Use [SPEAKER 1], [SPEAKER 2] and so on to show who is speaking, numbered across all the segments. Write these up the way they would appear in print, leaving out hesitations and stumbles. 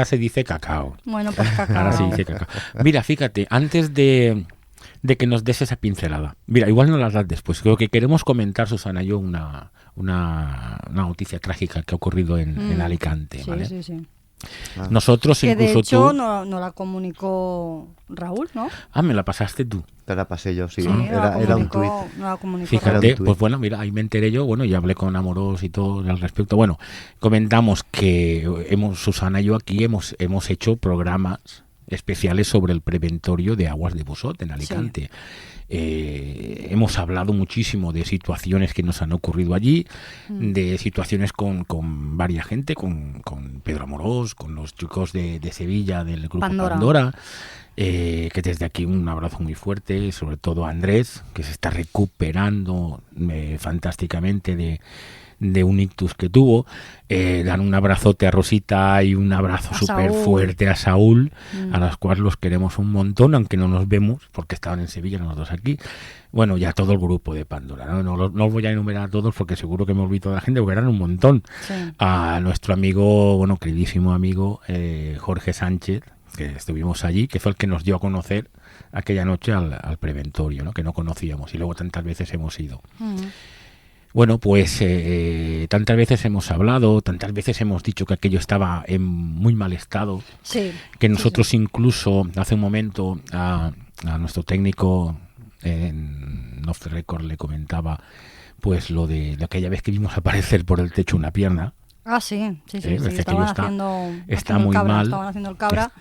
[SPEAKER 1] se dice cacao.
[SPEAKER 2] Bueno, pues cacao.
[SPEAKER 1] Ahora se dice cacao. Mira, fíjate, antes de que nos des esa pincelada. Mira, igual no las das después. Creo que queremos comentar, Susana y yo, una noticia trágica que ha ocurrido en Alicante.
[SPEAKER 2] Sí,
[SPEAKER 1] ¿vale?
[SPEAKER 2] sí.
[SPEAKER 1] Nosotros,
[SPEAKER 2] que
[SPEAKER 1] incluso
[SPEAKER 2] de hecho
[SPEAKER 1] tú...
[SPEAKER 2] no la comunicó Raúl, ¿no?
[SPEAKER 1] Ah, me la pasaste tú.
[SPEAKER 3] Te la pasé yo, sí.
[SPEAKER 2] Sí,
[SPEAKER 3] Era un tuit.
[SPEAKER 2] No la comunicó
[SPEAKER 1] Fíjate,
[SPEAKER 2] Raúl.
[SPEAKER 1] pues bueno, mira, ahí me enteré yo, bueno, y hablé con Amorós y todo al respecto. Bueno, comentamos que Susana y yo aquí hemos hecho programas especiales sobre el preventorio de aguas de Busot en Alicante. Sí. Hemos hablado muchísimo de situaciones que nos han ocurrido allí, de situaciones con varias gente, con Pedro Amorós, con los chicos de Sevilla del grupo Pandora. Que desde aquí un abrazo muy fuerte, sobre todo a Andrés, que se está recuperando fantásticamente de un ictus que tuvo. Dan un abrazote a Rosita y un abrazo súper fuerte a Saúl, a los cuales los queremos un montón, aunque no nos vemos, porque estaban en Sevilla los dos aquí. Bueno, ya todo el grupo de Pandora, no os voy a enumerar a todos porque seguro que me olvido de la gente, porque eran un montón. Sí. A nuestro amigo, bueno, queridísimo amigo Jorge Sánchez, que estuvimos allí, que fue el que nos dio a conocer aquella noche al preventorio, ¿no? Que no conocíamos y luego tantas veces hemos ido. Bueno, pues tantas veces hemos hablado, tantas veces hemos dicho que aquello estaba en muy mal estado, que nosotros incluso hace un momento a nuestro técnico en Off the Record le comentaba pues lo de aquella vez que vimos aparecer por el techo una pierna.
[SPEAKER 2] Ah, sí.
[SPEAKER 1] Estaban
[SPEAKER 2] haciendo
[SPEAKER 1] muy
[SPEAKER 2] cabra,
[SPEAKER 1] mal.
[SPEAKER 2] Estaban haciendo el cabra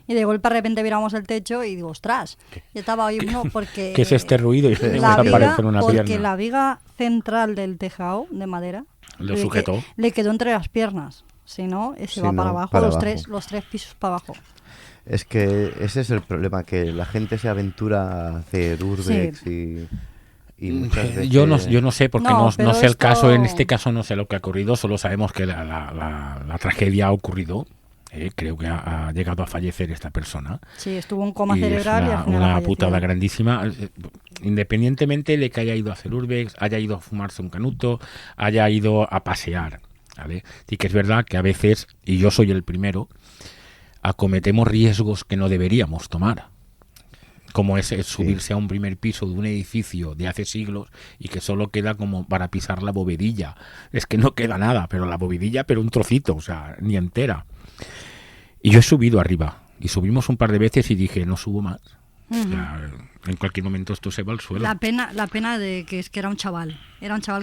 [SPEAKER 2] y de golpe de repente miramos el techo y digo, ostras, yo estaba ahí uno porque...
[SPEAKER 1] ¿Qué es este ruido? Y
[SPEAKER 2] aparecer
[SPEAKER 1] una
[SPEAKER 2] porque
[SPEAKER 1] pierna.
[SPEAKER 2] La viga central del tejado de madera
[SPEAKER 1] lo sujetó.
[SPEAKER 2] Le quedó entre las piernas, si no, se va para abajo, los tres pisos para abajo.
[SPEAKER 3] Es que ese es el problema, que la gente se aventura a hacer urbex y muchas veces...
[SPEAKER 1] Yo no sé, porque no sé el caso, en este caso no sé lo que ha ocurrido, solo sabemos que la tragedia ha ocurrido. Creo que ha llegado a fallecer esta persona.
[SPEAKER 2] Sí, estuvo en coma cerebral y al final
[SPEAKER 1] una putada grandísima. Independientemente de que haya ido a hacer urbex, haya ido a fumarse un canuto, haya ido a pasear, ¿vale? Sí que es verdad que a veces, y yo soy el primero, acometemos riesgos que no deberíamos tomar, como es subirse a un primer piso de un edificio de hace siglos y que solo queda como para pisar la bovedilla. Es que no queda nada, pero la bovedilla, pero un trocito, o sea, ni entera. Y yo he subido arriba, y subimos un par de veces y dije, no subo más. O sea, en cualquier momento esto se va al suelo.
[SPEAKER 2] La pena de que es que era un chaval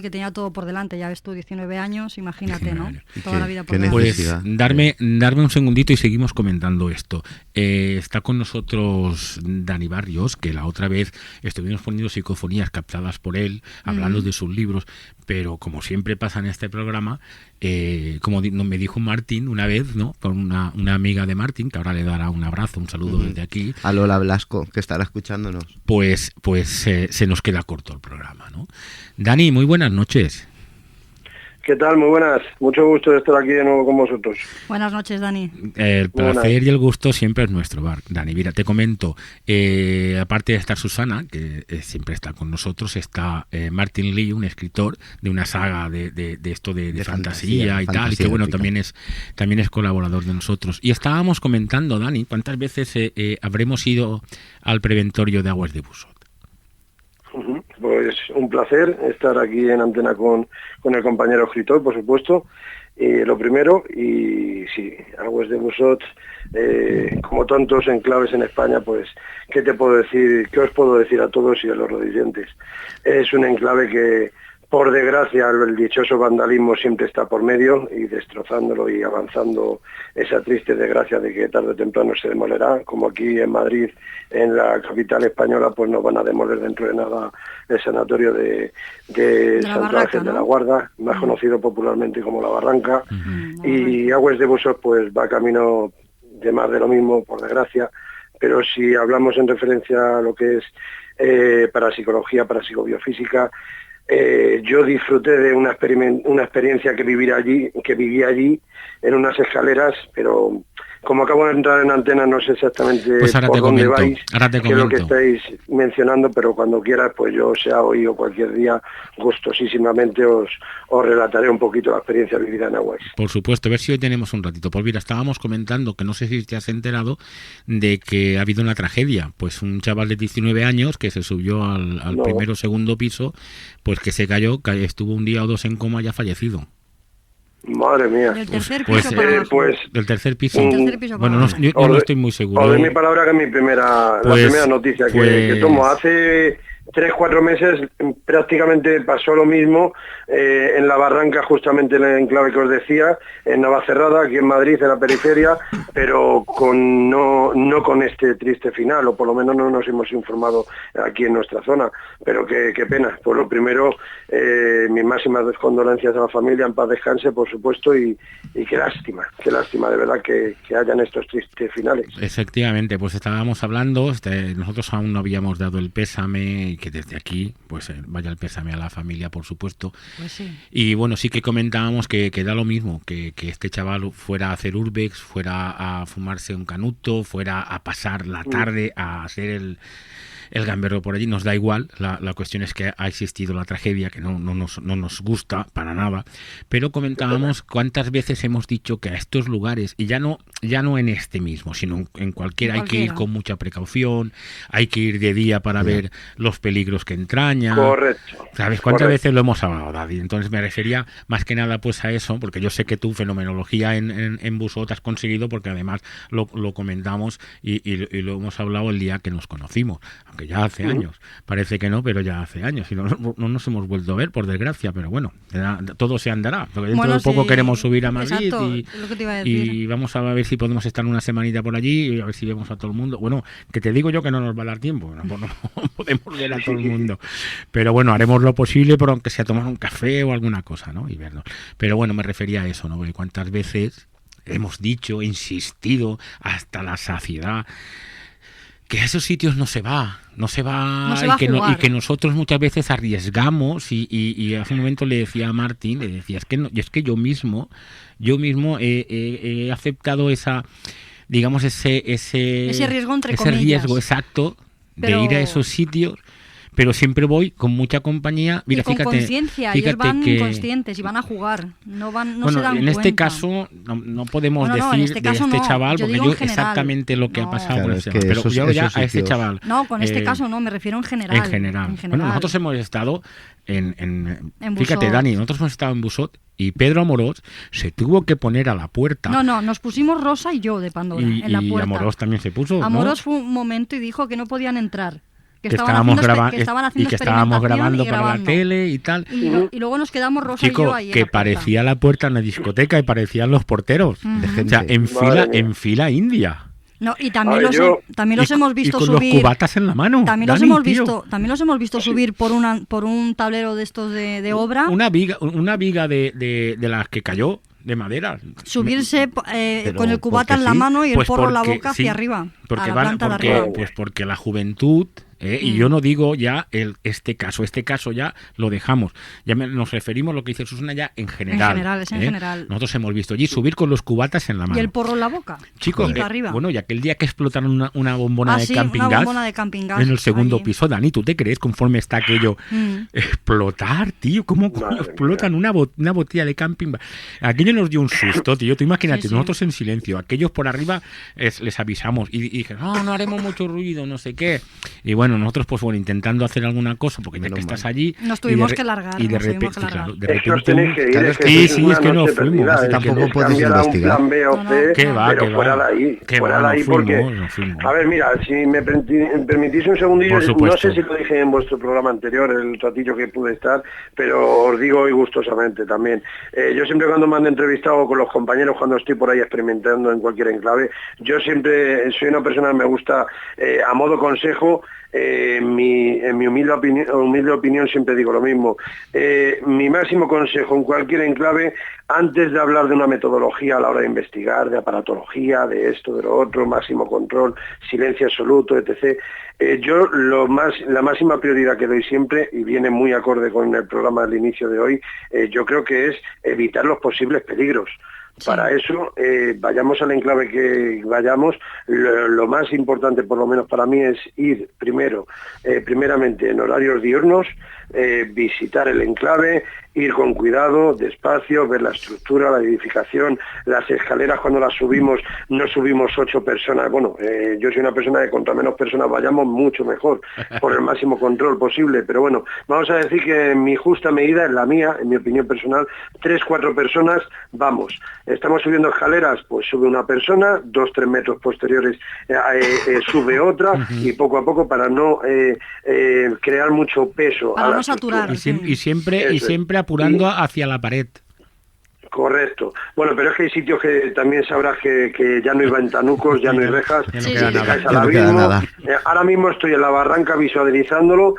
[SPEAKER 2] que tenía todo por delante, ya ves tú, 19 años, imagínate, ¿no? Toda la vida por delante.
[SPEAKER 1] Pues darme un segundito y seguimos comentando esto. Está con nosotros Dani Barrios, que la otra vez estuvimos poniendo psicofonías captadas por él, hablando de sus libros, pero como siempre pasa en este programa, como me dijo Martín una vez, ¿no? Por una amiga de Martín, que ahora le dará un abrazo, un saludo desde aquí.
[SPEAKER 3] A Lola Blasco, que estará escuchándonos.
[SPEAKER 1] Pues se nos queda corto el programa, ¿no? Dani, muy buenas noches.
[SPEAKER 4] ¿Qué tal? Muy buenas. Mucho gusto de estar aquí de nuevo con vosotros.
[SPEAKER 2] Buenas noches, Dani.
[SPEAKER 1] El placer y el gusto siempre es nuestro, Dani. Mira, te comento, aparte de estar Susana, que siempre está con nosotros, está Martin Lee, un escritor de una saga de esto de fantasía y tal, y que bueno, también es colaborador de nosotros. Y estábamos comentando, Dani, ¿cuántas veces habremos ido al preventorio de aguas de Busot?
[SPEAKER 4] Pues un placer estar aquí en antena con el compañero escritor, por supuesto. Lo primero, y sí, Aguas de Busot, como tantos enclaves en España, pues, ¿qué te puedo decir? ¿Qué os puedo decir a todos y a los rodillantes? Es un enclave que, por desgracia, el dichoso vandalismo siempre está por medio y destrozándolo y avanzando esa triste desgracia de que tarde o temprano se demolerá, como aquí en Madrid, en la capital española, pues nos van a demoler dentro de nada el sanatorio de Santo Ángel de la Guarda, más conocido popularmente como La Barranca, y Aguas de Busot pues va camino de más de lo mismo, por desgracia, pero si hablamos en referencia a lo que es parapsicología, parapsicobiofísica, yo disfruté de una experiencia que viví allí en unas escaleras, pero como acabo de entrar en antena, no sé exactamente
[SPEAKER 1] pues
[SPEAKER 4] por dónde vais, qué es lo que
[SPEAKER 1] comento.
[SPEAKER 4] estáis mencionando, pero cuando quieras, pues yo, sea hoy o cualquier día, gustosísimamente os relataré un poquito la experiencia vivida en Aguas.
[SPEAKER 1] Por supuesto, a ver si hoy tenemos un ratito. Pues mira, estábamos comentando, que no sé si te has enterado, de que ha habido una tragedia. Pues un chaval de 19 años que se subió al primero o segundo piso, pues que se cayó, estuvo un día o dos en coma y ha fallecido.
[SPEAKER 4] Madre mía.
[SPEAKER 2] Del tercer piso
[SPEAKER 1] del tercer piso.
[SPEAKER 2] Bueno,
[SPEAKER 1] yo no estoy muy seguro.
[SPEAKER 4] Os doy mi palabra que es la primera noticia que tomo. Hace 3-4 meses prácticamente pasó lo mismo en la Barranca, justamente en el enclave que os decía, en Navacerrada, aquí en Madrid, en la periferia, pero no con este triste final, o por lo menos no nos hemos informado aquí en nuestra zona, pero qué pena. Pues lo primero, mis máximas condolencias a la familia, en paz descanse, por supuesto, y qué lástima de verdad que hayan estos tristes finales.
[SPEAKER 1] Efectivamente, pues estábamos hablando, nosotros aún no habíamos dado el pésame, que desde aquí, pues vaya el pésame a la familia, por supuesto.
[SPEAKER 2] Pues sí. Y
[SPEAKER 1] bueno, sí que comentábamos que da lo mismo, que este chaval fuera a hacer urbex, fuera a fumarse un canuto, fuera a pasar la tarde a hacer el gamberro por allí, nos da igual. La cuestión es que ha existido la tragedia, que no nos gusta para nada, pero comentábamos cuántas veces hemos dicho que a estos lugares, y ya no en este mismo, sino en cualquiera, hay que ir con mucha precaución, hay que ir de día para ver los peligros que entraña.
[SPEAKER 4] Correcto.
[SPEAKER 1] ¿Sabes cuántas veces lo hemos hablado, David? Entonces me refería más que nada pues a eso, porque yo sé que tu fenomenología en Busot has conseguido, porque además lo comentamos y lo hemos hablado el día que nos conocimos, que ya hace años, parece que no, pero ya hace años, y no nos hemos vuelto a ver, por desgracia, pero bueno, todo se andará, porque dentro de poco queremos subir a Madrid.
[SPEAKER 2] Exacto,
[SPEAKER 1] y vamos a ver si podemos estar una semanita por allí y a ver si vemos a todo el mundo. Bueno, que te digo yo que no nos va a dar tiempo, no podemos ver a todo el mundo, pero bueno, haremos lo posible por aunque sea tomar un café o alguna cosa, ¿no? Y vernos. Pero bueno, me refería a eso, ¿no? Porque cuántas veces hemos dicho, insistido hasta la saciedad, que a esos sitios no se va y que nosotros muchas veces arriesgamos y hace un momento le decía a Martín, le decía, es que yo mismo he aceptado esa, digamos, ese
[SPEAKER 2] riesgo, entre
[SPEAKER 1] ese
[SPEAKER 2] comillas.
[SPEAKER 1] Riesgo exacto de ir a esos sitios, pero siempre voy con mucha compañía. Mira,
[SPEAKER 2] y con conciencia, ellos van conscientes y van a jugar, no se dan
[SPEAKER 1] en este caso no podemos decir este chaval, porque yo exactamente lo que ha pasado con este chaval, pero yo ya a este chaval.
[SPEAKER 2] No, con este caso no, me refiero en general.
[SPEAKER 1] En general. Bueno, nosotros hemos estado en fíjate, Dani, nosotros hemos estado en Busot y Pedro Amorós se tuvo que poner a la puerta.
[SPEAKER 2] No, nos pusimos Rosa y yo de Pandora en la puerta.
[SPEAKER 1] Y Amorós también se puso,
[SPEAKER 2] Amorós fue un momento y dijo que no podían entrar. Que
[SPEAKER 1] estábamos
[SPEAKER 2] grabando
[SPEAKER 1] para la tele y tal.
[SPEAKER 2] Y luego nos quedamos Rosa y yo ahí.
[SPEAKER 1] Que parecía la puerta en la discoteca y parecían los porteros. De gente. O sea, en fila india.
[SPEAKER 2] No, y también los hemos visto
[SPEAKER 1] con
[SPEAKER 2] subir.
[SPEAKER 1] Los cubatas en la mano.
[SPEAKER 2] También los hemos visto subir por un tablero de estos de obra.
[SPEAKER 1] Una viga de las que cayó. De madera.
[SPEAKER 2] Subirse con el cubata en la mano y el porro en la boca hacia arriba.
[SPEAKER 1] Porque
[SPEAKER 2] a la planta de arriba.
[SPEAKER 1] Pues porque la juventud, y yo no digo ya este caso ya lo dejamos. Ya nos referimos a lo que dice Susana ya en general.
[SPEAKER 2] En general.
[SPEAKER 1] Nosotros hemos visto allí subir con los cubatas en la mano.
[SPEAKER 2] Y el porro en la boca.
[SPEAKER 1] Chicos,
[SPEAKER 2] arriba.
[SPEAKER 1] Bueno, y aquel día que explotaron una bombona de camping gas en el segundo piso, Dani, ¿tú te crees conforme está aquello? Explotar, tío, ¿cómo explotan una botella de camping gas? Aquello nos dio un susto, tío. Tú imagínate, nosotros en silencio, aquellos por arriba les avisamos y dijeron, no haremos mucho ruido, no sé qué. Y bueno, nosotros pues intentando hacer alguna cosa, porque ya que estás allí...
[SPEAKER 2] Nos tuvimos que largar.
[SPEAKER 1] Y de repente,
[SPEAKER 4] es
[SPEAKER 1] que no fuimos.
[SPEAKER 3] Tampoco puedes investigar.
[SPEAKER 4] Un plan B o C, pero fuera de ahí. Fuera de ahí porque... A ver, mira, si me permitís un segundillo, no sé si lo dije en vuestro programa anterior, el ratillo que pude estar, pero os digo hoy gustosamente también. Yo siempre cuando me han entrevistado con los compañeros, cuando estoy por ahí experimentando en cualquier enclave, yo siempre soy una persona que me gusta, a modo consejo, en mi humilde opinión siempre digo lo mismo. Mi máximo consejo en cualquier enclave, antes de hablar de una metodología a la hora de investigar, de aparatología, de esto, de lo otro, máximo control, silencio absoluto, etc., yo la máxima prioridad que doy siempre, y viene muy acorde con el programa del inicio de hoy, yo creo que es evitar los posibles peligros. Para eso, vayamos al enclave que vayamos, lo más importante, por lo menos para mí, es ir primeramente en horarios diurnos, visitar el enclave, ir con cuidado, despacio, ver la estructura, la edificación, las escaleras cuando las subimos, no subimos 8 personas, yo soy una persona que contra menos personas vayamos mucho mejor, por el máximo control posible, pero bueno, vamos a decir que en mi justa medida, en la mía, en mi opinión personal, 3-4 personas, vamos. Estamos subiendo escaleras, pues sube una persona, 2-3 metros posteriores sube otra, y poco a poco para no crear mucho peso.
[SPEAKER 2] Para no saturar.
[SPEAKER 1] Y siempre apurando hacia la pared.
[SPEAKER 4] Correcto. Bueno, pero es que hay sitios que también sabrás que ya no hay ventanucos, ya no hay rejas,
[SPEAKER 3] no queda nada.
[SPEAKER 4] Ahora mismo estoy en la barranca visualizándolo,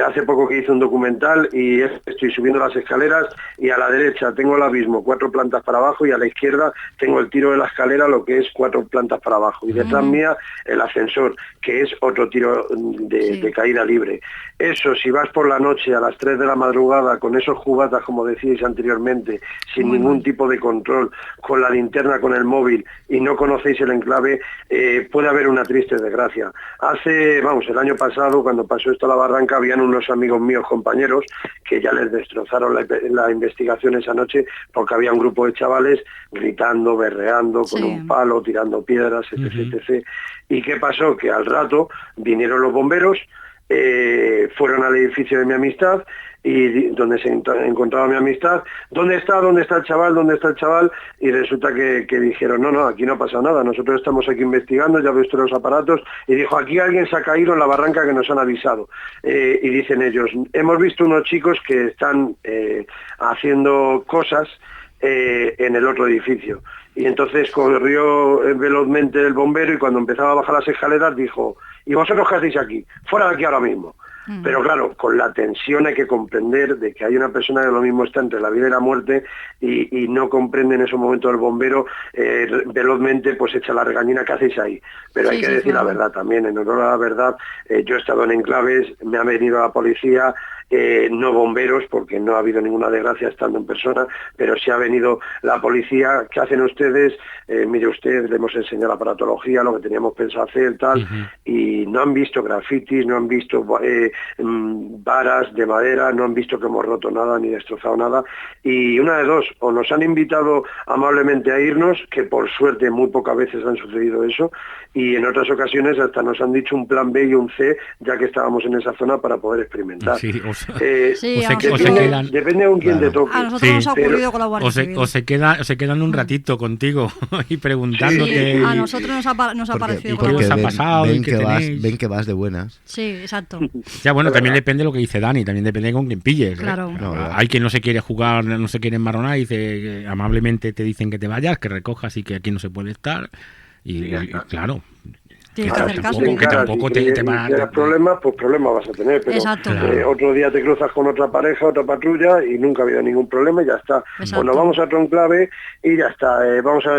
[SPEAKER 4] hace poco que hice un documental y estoy subiendo las escaleras y a la derecha tengo el abismo 4 plantas para abajo y a la izquierda tengo el tiro de la escalera, lo que es 4 plantas para abajo. Y detrás mía el ascensor, que es otro tiro de caída libre. Eso, si vas por la noche a las 3 de la madrugada con esos jugatas, como decíais anteriormente, sin ningún tipo de control, con la linterna, con el móvil, y no conocéis el enclave, puede haber una triste desgracia. El año pasado, cuando pasó esto a la barranca, habían unos amigos míos, compañeros, que ya les destrozaron la investigación esa noche, porque había un grupo de chavales gritando, berreando, con un palo, tirando piedras, etc, etc. ¿Y qué pasó? Que al rato vinieron los bomberos, fueron al edificio de mi amistad, y donde se encontraba mi amistad, ¿dónde está el chaval? Y resulta que dijeron, no, aquí no ha pasado nada, nosotros estamos aquí investigando, ya ves los aparatos, y dijo, aquí alguien se ha caído en la barranca que nos han avisado. Y dicen ellos, hemos visto unos chicos que están haciendo cosas en el otro edificio. Y entonces corrió velozmente el bombero y cuando empezaba a bajar las escaleras dijo, ¿y vosotros qué hacéis aquí? Fuera de aquí ahora mismo. Pero claro, con la tensión hay que comprender de que hay una persona que lo mismo está entre la vida y la muerte y no comprende en ese momento el bombero, velozmente pues echa la regañina, ¿qué hacéis ahí? Pero hay que decir la verdad también, en honor a la verdad, yo he estado en enclaves, me ha venido la policía, no bomberos, porque no ha habido ninguna desgracia estando en persona, pero sí ha venido la policía. ¿Qué hacen ustedes? Mire usted, le hemos enseñado la aparatología, lo que teníamos pensado hacer, tal, y no han visto grafitis, no han visto varas de madera, no han visto que hemos roto nada ni destrozado nada, y una de dos, o nos han invitado amablemente a irnos, que por suerte muy pocas veces han sucedido eso, y en otras ocasiones hasta nos han dicho un plan B y un C, ya que estábamos en esa zona para poder experimentar. Depende con quién te toque.
[SPEAKER 2] A nosotros nos ha ocurrido con la Guardia Civil.
[SPEAKER 1] O se quedan un ratito contigo y preguntándote.
[SPEAKER 2] A nosotros nos ha parecido con la
[SPEAKER 1] Guardia Civil. Pasado
[SPEAKER 3] ven que vas de buenas.
[SPEAKER 2] Sí, exacto.
[SPEAKER 1] Ya, bueno, también depende de lo que dice Dani, también depende con quién pilles.
[SPEAKER 2] Claro.
[SPEAKER 1] Hay quien no se quiere jugar, no se quiere enmarronar y dice, amablemente te dicen que te vayas, que recojas y que aquí no se puede estar. Y claro.
[SPEAKER 2] Que
[SPEAKER 4] tampoco te van a tener problemas, pues problemas vas a tener, pero otro día te cruzas con otra pareja, otra patrulla y nunca ha habido ningún problema y ya está. Pues nos vamos a otro enclave y ya está. Vamos a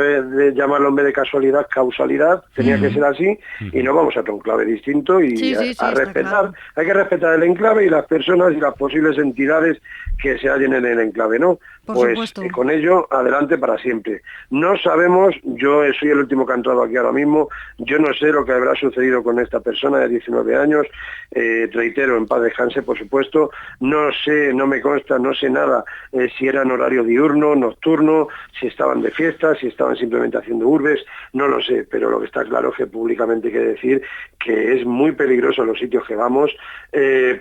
[SPEAKER 4] llamarlo en vez de casualidad, causalidad, tenía que ser así, y nos vamos a otro enclave distinto y a respetar. Claro. Hay que respetar el enclave y las personas y las posibles entidades que se hallen en el enclave, ¿no? Pues con ello, adelante para siempre. No sabemos, yo soy el último que ha entrado aquí ahora mismo, yo no sé lo que habrá sucedido con esta persona de 19 años, reitero, en paz descanse, por supuesto, no sé, no me consta, no sé nada si era en horario diurno, nocturno, si estaban de fiesta, si estaban simplemente haciendo urbes, no lo sé, pero lo que está claro es que públicamente hay que decir que es muy peligroso los sitios que vamos,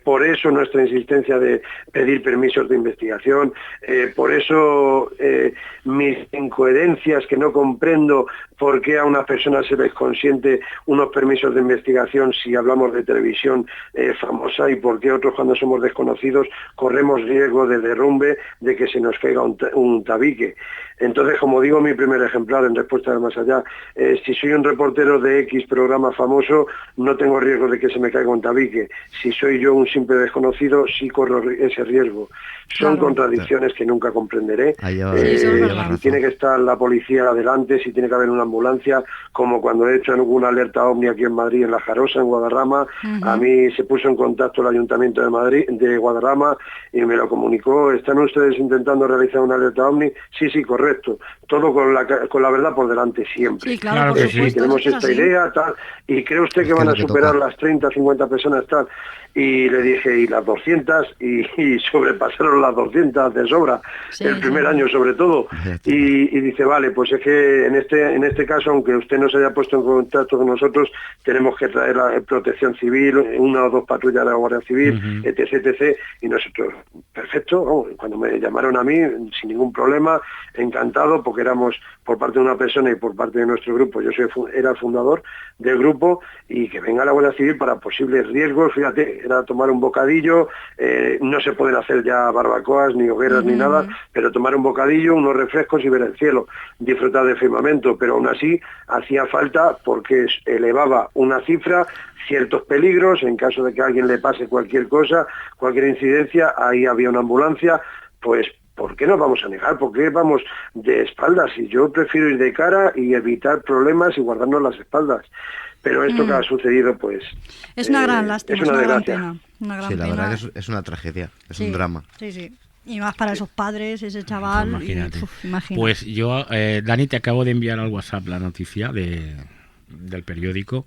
[SPEAKER 4] por eso nuestra insistencia de pedir permisos de investigación, por eso mis incoherencias que no comprendo por qué a una persona se les consiente unos permisos de investigación si hablamos de televisión famosa y por qué otros cuando somos desconocidos corremos riesgo de derrumbe, de que se nos caiga un tabique. Entonces, como digo, mi primer ejemplar en respuesta de más allá, si soy un reportero de X programa famoso, no tengo riesgo de que se me caiga un tabique. Si soy yo un simple desconocido, sí corro ese riesgo. Son contradicciones que nunca comprenderé.
[SPEAKER 2] Si
[SPEAKER 4] tiene que estar la policía adelante, si tiene que haber una ambulancia, como cuando he hecho alguna alerta OVNI aquí en Madrid, en La Jarosa, en Guadarrama, a mí se puso en contacto el Ayuntamiento de Madrid, de Guadarrama, y me lo comunicó. ¿Están ustedes intentando realizar una alerta OVNI? Sí, correcto. Todo con la verdad por delante, siempre.
[SPEAKER 2] Sí, claro que sí.
[SPEAKER 4] Tenemos esta idea, tal, y ¿cree usted que van a superar las 30, 50 personas, tal? Y le dije, y las 200, y sobrepasaron las 200 de sobra, el primer año sobre todo. Y dice, vale, pues es que en este caso, aunque usted no se haya puesto en contacto con nosotros, tenemos que traer la protección civil, 1 o 2 patrullas de la Guardia Civil, etc. Y nosotros, perfecto, cuando me llamaron a mí, sin ningún problema, encantado, porque éramos por parte de una persona y por parte de nuestro grupo, yo era el fundador del grupo, y que venga la Guardia Civil para posibles riesgos. Fíjate, era tomar un bocadillo, no se pueden hacer ya barbacoas, ni hogueras, ni nada, pero tomar un bocadillo, unos refrescos y ver el cielo, disfrutar del firmamento, pero aún así hacía falta, porque elevaba una cifra, ciertos peligros, en caso de que a alguien le pase cualquier cosa, cualquier incidencia, ahí había una ambulancia, pues ¿por qué nos vamos a negar? ¿Por qué vamos de espaldas? Y yo prefiero ir de cara y evitar problemas y guardarnos las espaldas. Pero esto que ha sucedido, pues...
[SPEAKER 2] Es una gran lástima,
[SPEAKER 4] es una
[SPEAKER 2] gran pena. Una gran
[SPEAKER 3] la
[SPEAKER 2] pena.
[SPEAKER 3] verdad que es una tragedia, es un drama.
[SPEAKER 2] Sí. Y más para esos padres, ese chaval.
[SPEAKER 1] Imagínate.
[SPEAKER 2] Imagínate.
[SPEAKER 1] Pues yo, Dani, te acabo de enviar al WhatsApp la noticia del periódico.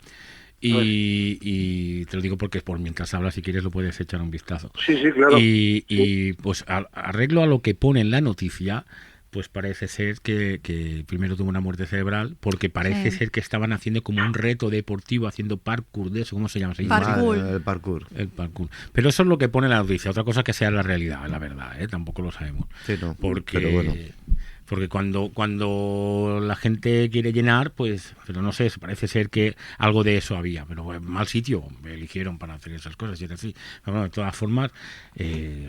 [SPEAKER 1] Y te lo digo porque por mientras hablas, si quieres lo puedes echar un vistazo.
[SPEAKER 4] Sí, claro.
[SPEAKER 1] Y pues arreglo a lo que pone en la noticia, pues parece ser que primero tuvo una muerte cerebral, porque parece ser que estaban haciendo como un reto deportivo, haciendo parkour de eso, ¿cómo se llama?
[SPEAKER 3] El parkour.
[SPEAKER 1] El parkour. Pero eso es lo que pone en la noticia, otra cosa que sea la realidad, la verdad, tampoco lo sabemos.
[SPEAKER 3] Sí, no,
[SPEAKER 1] porque...
[SPEAKER 3] pero bueno.
[SPEAKER 1] Porque cuando la gente quiere llenar, pues, pero no sé, parece ser que algo de eso había, pero mal sitio me eligieron para hacer esas cosas, y es así. Pero bueno, de todas formas,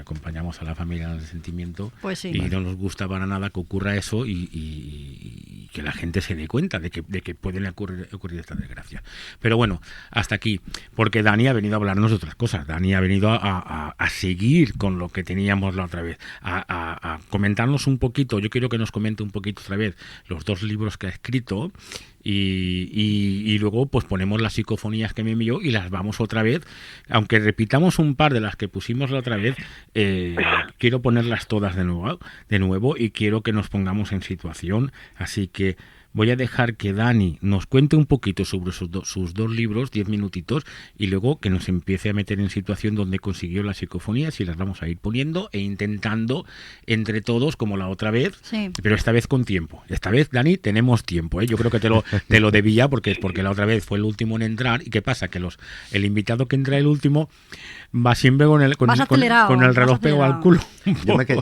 [SPEAKER 1] acompañamos a la familia en el sentimiento,
[SPEAKER 2] pues sí,
[SPEAKER 1] y no nos gusta para nada que ocurra eso y que la gente se dé cuenta de que pueden ocurrir estas desgracias. Pero bueno, hasta aquí, porque Dani ha venido a hablarnos de otras cosas. Dani ha venido a seguir con lo que teníamos la otra vez, a comentarnos un poquito. Yo quiero que nos comente un poquito otra vez los 2 libros que ha escrito y luego pues ponemos las psicofonías que me envió y las vamos otra vez, aunque repitamos un par de las que pusimos la otra vez, quiero ponerlas todas de nuevo y quiero que nos pongamos en situación, así que voy a dejar que Dani nos cuente un poquito sobre sus 2 libros, 10 minutitos, y luego que nos empiece a meter en situación donde consiguió las psicofonías, y las vamos a ir poniendo e intentando entre todos, como la otra vez, pero esta vez con tiempo. Esta vez, Dani, tenemos tiempo, Yo creo que te lo debía, porque la otra vez fue el último en entrar. ¿Y qué pasa? Que el invitado que entra el último va siempre con el reloj pegado al culo.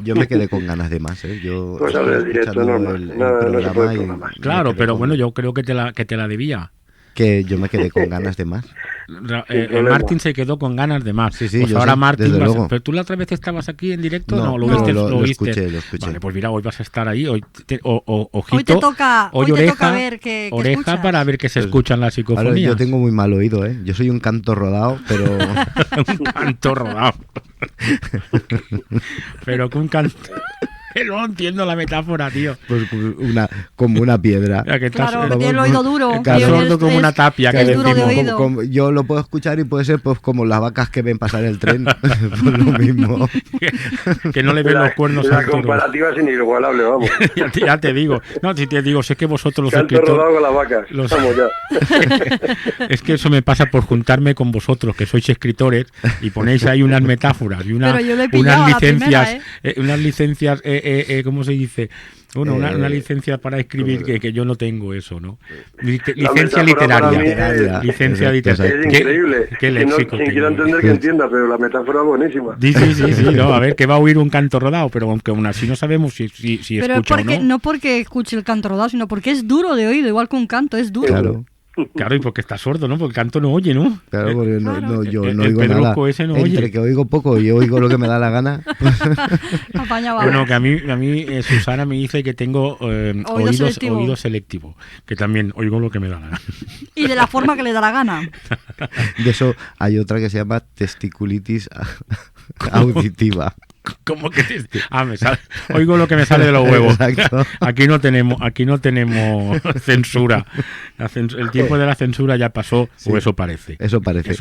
[SPEAKER 3] Yo me quedé con ganas de más, Yo
[SPEAKER 4] pues ahora el directo el programa
[SPEAKER 1] Claro, pero bueno, yo creo que te la debía.
[SPEAKER 3] Que yo me quedé con ganas de más.
[SPEAKER 1] Martín se quedó con ganas de más.
[SPEAKER 3] Sí,
[SPEAKER 1] pues ahora
[SPEAKER 3] sí,
[SPEAKER 1] Martín
[SPEAKER 3] pero
[SPEAKER 1] tú la otra vez estabas aquí en directo,
[SPEAKER 3] ¿no?
[SPEAKER 1] Lo viste.
[SPEAKER 3] Lo escuché.
[SPEAKER 1] Vale, pues mira, hoy vas a estar ahí. Ojito,
[SPEAKER 2] hoy te toca ver que
[SPEAKER 1] oreja
[SPEAKER 2] escuchas.
[SPEAKER 1] Para ver que se escuchan las psicofonías.
[SPEAKER 3] Ahora, yo tengo muy mal oído, Yo soy un canto rodado, pero...
[SPEAKER 1] un canto rodado. Pero que un canto... No entiendo la metáfora, tío.
[SPEAKER 3] Pues como una piedra.
[SPEAKER 2] Claro, que tiene el oído duro.
[SPEAKER 1] Sordo como una tapia.
[SPEAKER 2] Que es duro de oído.
[SPEAKER 3] Yo lo puedo escuchar y puede ser pues como las vacas que ven pasar el tren. Pues lo mismo.
[SPEAKER 1] Que no le ven los cuernos
[SPEAKER 4] al toro. La comparativa es inigualable, vamos.
[SPEAKER 1] Ya te digo. No, si te digo, sé que vosotros los
[SPEAKER 4] escritores... rodado con las vacas. Vamos ya.
[SPEAKER 1] Es que eso me pasa por juntarme con vosotros, que sois escritores, y ponéis ahí unas metáforas y unas licencias... unas licencias... ¿cómo se dice? Bueno, una licencia para escribir que yo no tengo eso, ¿no? Licencia literaria. Licencia literaria.
[SPEAKER 4] Es increíble.
[SPEAKER 1] ¿Qué léxico?
[SPEAKER 4] Quien quiera entender que entienda, pero la metáfora es buenísima.
[SPEAKER 1] Sí, no, a ver, que va a oír un canto rodado, pero aunque aún así no sabemos si
[SPEAKER 2] pero
[SPEAKER 1] escucha o no.
[SPEAKER 2] No porque escuche el canto rodado, sino porque es duro de oído, igual que un canto, es duro.
[SPEAKER 1] Claro, y porque está sordo, ¿no? Porque el canto no oye, ¿no?
[SPEAKER 3] Claro, porque yo no oigo nada.
[SPEAKER 1] Ese no
[SPEAKER 3] Entre
[SPEAKER 1] oye.
[SPEAKER 3] que oigo poco y oigo lo que me da la gana.
[SPEAKER 1] Bueno, que a mí Susana me dice que tengo oído selectivo, que también oigo lo que me da la gana.
[SPEAKER 2] Y de la forma que le da la gana.
[SPEAKER 3] De eso hay otra que se llama testiculitis auditiva.
[SPEAKER 1] ¿Cómo que oigo lo que me sale de los huevos?
[SPEAKER 3] Exacto.
[SPEAKER 1] Aquí no tenemos censura. El tiempo de la censura ya pasó, sí, o eso parece.
[SPEAKER 3] Eso parece.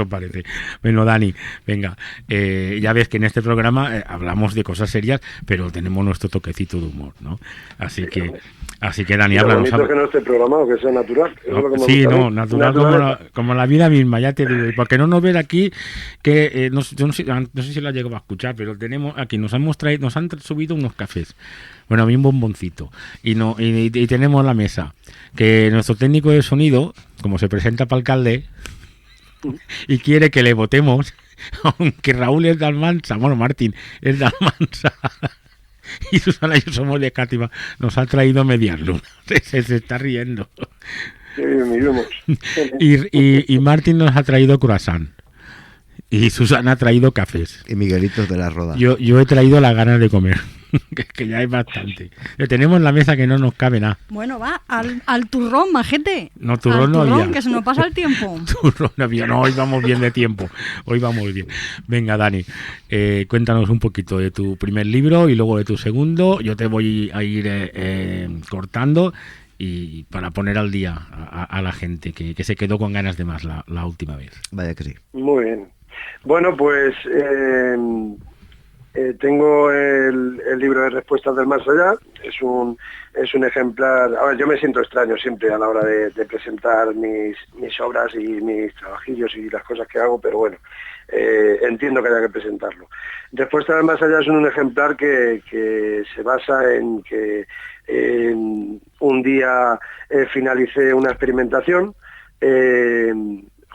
[SPEAKER 1] Bueno, Dani, venga, ya ves que en este programa hablamos de cosas serias, pero tenemos nuestro toquecito de humor, ¿no? Así que Dani, háblanos.
[SPEAKER 4] Lo bonito que no esté programado, que sea natural.
[SPEAKER 1] Sí, natural como la vida misma, ya te digo. Y porque no nos ven aquí, que no sé si lo has llegado a escuchar, pero tenemos aquí, nos han subido unos cafés. Bueno, a mí un bomboncito. Y tenemos la mesa. Que nuestro técnico de sonido, como se presenta para alcalde, y quiere que le votemos, aunque Raúl es de Almansa, bueno, Martín es de Almansa, y Susana y yo somos de Cátiva, nos ha traído medias lunas. Se está riendo. Y Martín nos ha traído croissant. Y Susana ha traído cafés.
[SPEAKER 3] Y Miguelitos de la Roda.
[SPEAKER 1] Yo he traído las ganas de comer, que ya hay bastante. Tenemos la mesa que no nos cabe nada.
[SPEAKER 2] Bueno, va, al turrón, majete.
[SPEAKER 1] No, turrón no había.
[SPEAKER 2] Que se nos pasa el tiempo.
[SPEAKER 1] Turrón no había. No, hoy vamos bien de tiempo. Hoy vamos bien. Venga, Dani, cuéntanos un poquito de tu primer libro y luego de tu segundo. Yo te voy a ir cortando y para poner al día a la gente que se quedó con ganas de más la última vez.
[SPEAKER 3] Vaya que sí.
[SPEAKER 4] Muy bien. Bueno, pues tengo el libro de Respuestas del Más Allá. Es un ejemplar. A ver, yo me siento extraño siempre a la hora de presentar mis obras y mis trabajillos y las cosas que hago, pero bueno, entiendo que haya que presentarlo. Respuestas del Más Allá es un ejemplar que se basa en que un día finalicé una experimentación.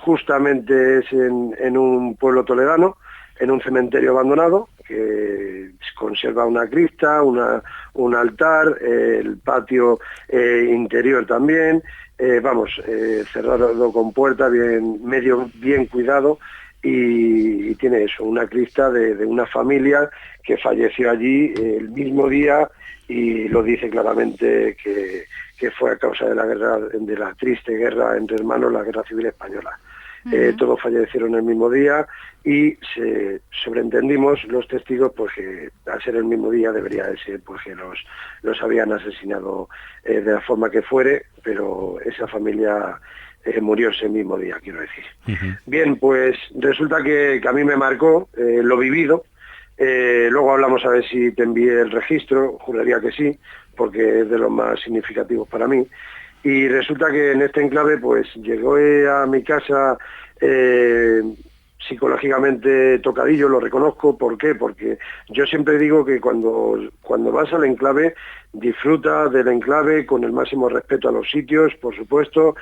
[SPEAKER 4] Justamente es en un pueblo toledano, en un cementerio abandonado, que conserva una cripta, un altar, el patio interior también, cerrado con puerta, bien cuidado, y tiene eso, una cripta de una familia que falleció allí el mismo día, y lo dice claramente que fue a causa de la triste guerra entre hermanos, la Guerra Civil Española. Todos fallecieron el mismo día y sobreentendimos los testigos pues que al ser el mismo día debería de ser pues que los habían asesinado de la forma que fuere, pero esa familia murió ese mismo día, quiero decir. Bien, pues resulta que a mí me marcó lo vivido. Luego hablamos a ver si te envié el registro, juraría que sí, porque es de los más significativos para mí. Y resulta que en este enclave pues llegó a mi casa psicológicamente tocadillo, lo reconozco. ¿Por qué? Porque yo siempre digo que cuando vas al enclave, disfruta del enclave con el máximo respeto a los sitios, por supuesto,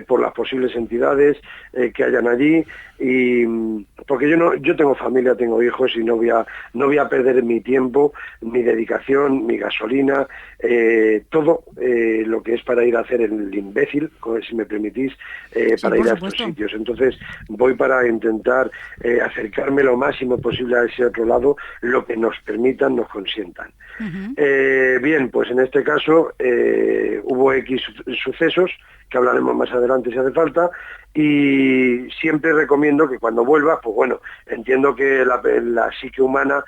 [SPEAKER 4] por las posibles entidades que hayan allí, y porque yo tengo familia, tengo hijos y no voy a perder mi tiempo, mi dedicación, mi gasolina, todo lo que es para ir a hacer el imbécil, si me permitís, para ir a estos sitios. Entonces voy para intentar acercarme lo máximo posible a ese otro lado, lo que nos permitan, nos consientan. Bien, pues en este caso hubo X sucesos que hablaremos más adelante si hace falta, y siempre recomiendo que cuando vuelvas, pues bueno, entiendo que la psique humana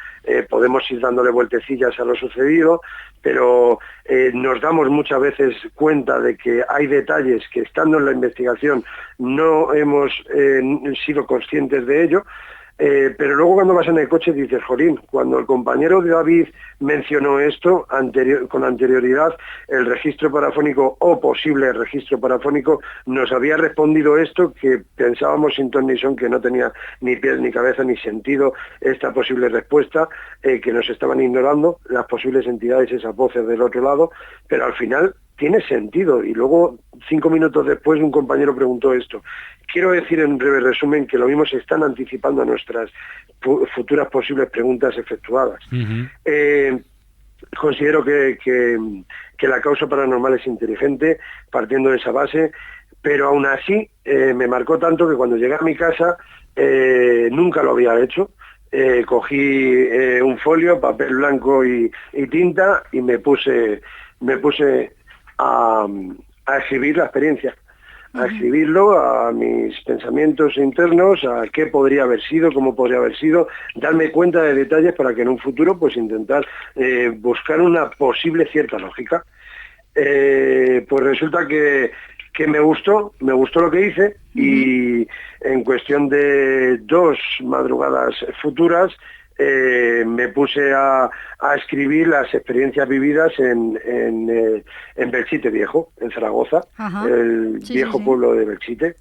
[SPEAKER 4] podemos ir dándole vueltecillas a lo sucedido, pero nos damos muchas veces cuenta de que hay detalles que estando en la investigación no hemos sido conscientes de ello. Pero luego cuando vas en el coche dices, jolín, cuando el compañero de David mencionó esto con anterioridad, el registro parafónico o posible registro parafónico nos había respondido esto que pensábamos sin ton ni son, que no tenía ni pies ni cabeza ni sentido esta posible respuesta, que nos estaban ignorando las posibles entidades, esas voces del otro lado, pero al final tiene sentido. Y luego 5 minutos después un compañero preguntó esto. Quiero decir en breve resumen que lo mismo se están anticipando a nuestras futuras posibles preguntas efectuadas. Considero que la causa paranormal es inteligente, partiendo de esa base, pero aún así me marcó tanto que cuando llegué a mi casa nunca lo había hecho. Cogí un folio, papel blanco y tinta y me puse a escribir la experiencia. a escribirlo, a mis pensamientos internos, a qué podría haber sido, cómo podría haber sido, darme cuenta de detalles para que en un futuro pues intentar buscar una posible cierta lógica. Pues resulta que me gustó lo que hice y en cuestión de 2 madrugadas futuras me puse a escribir las experiencias vividas en Belchite Viejo, en Zaragoza, el viejo pueblo de Belchite.